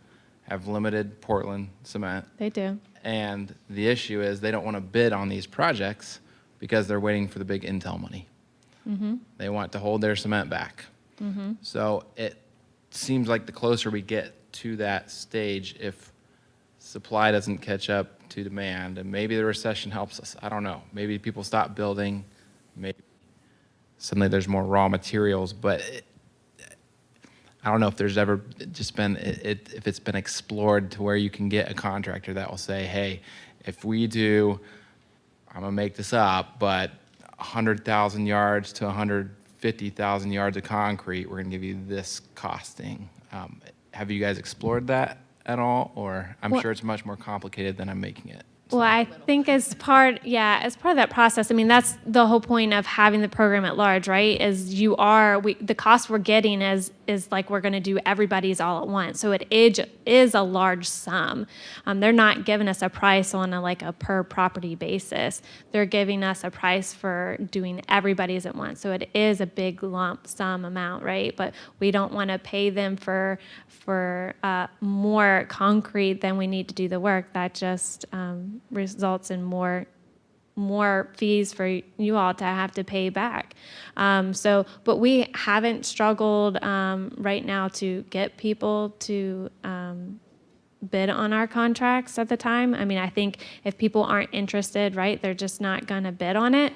have limited Portland cement. They do. And the issue is they don't want to bid on these projects because they're waiting for the big Intel money. Mm-hmm. They want to hold their cement back. Mm-hmm. So it seems like the closer we get to that stage, if supply doesn't catch up to demand, and maybe the recession helps us, I don't know. Maybe people stop building, maybe suddenly there's more raw materials, but I don't know if there's ever just been, if it's been explored to where you can get a contractor that will say, hey, if we do, I'm gonna make this up, but 100,000 yards to 150,000 yards of concrete, we're gonna give you this costing. Have you guys explored that at all? Or I'm sure it's much more complicated than I'm making it. Well, I think as part of that process, I mean, that's the whole point of having the program at large, right? Is the cost we're getting is like we're going to do everybody's all at once. So it is a large sum. They're not giving us a price on a per property basis. They're giving us a price for doing everybody's at once. So it is a big lump sum amount, right? But we don't want to pay them for more concrete than we need to do the work. That just results in more fees for you all to have to pay back. But we haven't struggled right now to get people to bid on our contracts at the time. I mean, I think if people aren't interested, right, they're just not going to bid on it.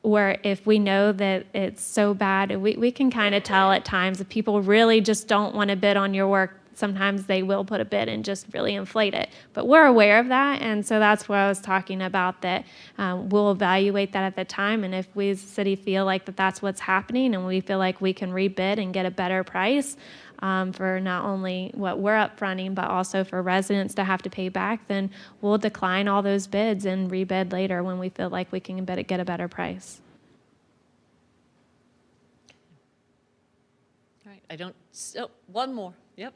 Or if we know that it's so bad, we can kind of tell at times if people really just don't want to bid on your work. Sometimes they will put a bid and just really inflate it. But we're aware of that, and so that's what I was talking about, that we'll evaluate that at the time, and if we as a city feel like that's what's happening and we feel like we can rebid and get a better price for not only what we're upfronting, but also for residents to have to pay back, then we'll decline all those bids and rebid later when we feel like we can get a better price. All right, one more, yep.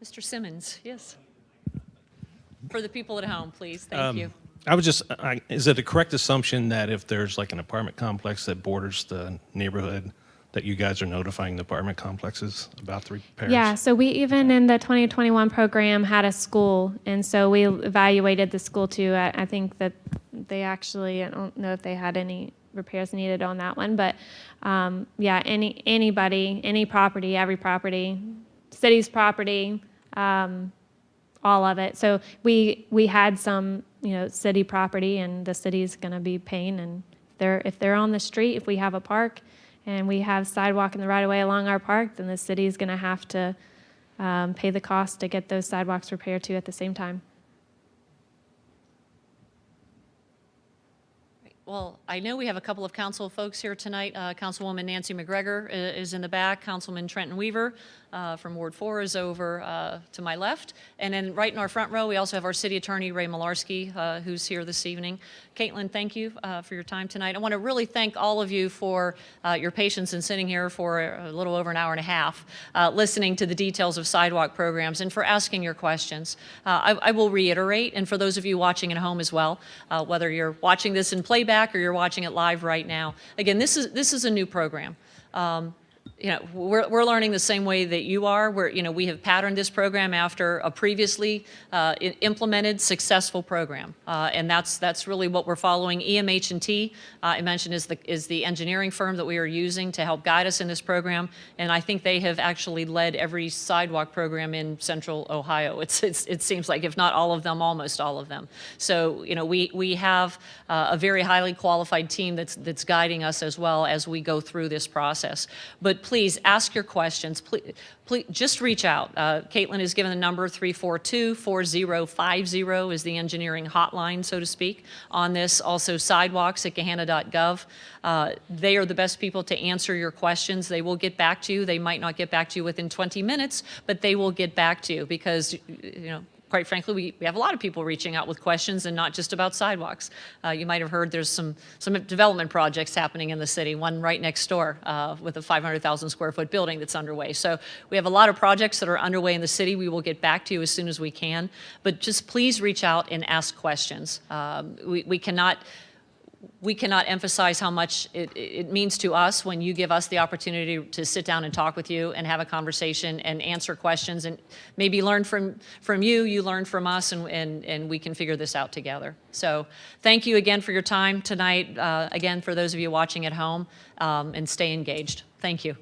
Mr. Simmons, yes. For the people at home, please, thank you. I was just, is it a correct assumption that if there's like an apartment complex that borders the neighborhood, that you guys are notifying the apartment complexes about the repairs? Yeah, so we even in the 2021 program had a school, and so we evaluated the school too. I think that they actually, I don't know if they had any repairs needed on that one, but yeah, anybody, any property, every property, city's property, all of it. So we had some, city property, and the city's going to be paying. And if they're on the street, if we have a park and we have sidewalk in the right of way along our park, then the city's going to have to pay the cost to get those sidewalks repaired too at the same time. Well, I know we have a couple of council folks here tonight. Councilwoman Nancy McGregor is in the back. Councilman Trenton Weaver from Ward 4 is over to my left. And then right in our front row, we also have our city attorney, Ray Malarski, who's here this evening. Caitlin, thank you for your time tonight. I want to really thank all of you for your patience in sitting here for a little over an hour and a half, listening to the details of sidewalk programs and for asking your questions. I will reiterate, and for those of you watching at home as well, whether you're watching this in playback or you're watching it live right now. Again, this is a new program. We're learning the same way that you are. We have patterned this program after a previously implemented successful program, and that's really what we're following. EMH&T, I mentioned, is the engineering firm that we are using to help guide us in this program, and I think they have actually led every sidewalk program in Central Ohio. It seems like, if not all of them, almost all of them. So we have a very highly qualified team that's guiding us as well as we go through this process. But please ask your questions. Please just reach out. Caitlin has given the number 342-4050 is the engineering hotline, so to speak, on this. Also sidewalks@gahanna.gov. They are the best people to answer your questions. They will get back to you. They might not get back to you within 20 minutes, but they will get back to you because, quite frankly, we have a lot of people reaching out with questions, and not just about sidewalks. You might have heard there's some development projects happening in the city, one right next door with a 500,000 square foot building that's underway. So we have a lot of projects that are underway in the city. We will get back to you as soon as we can, but just please reach out and ask questions. We cannot emphasize how much it means to us when you give us the opportunity to sit down and talk with you and have a conversation and answer questions, and maybe learn from you, you learn from us, and we can figure this out together. So thank you again for your time tonight. Again, for those of you watching at home, and stay engaged. Thank you.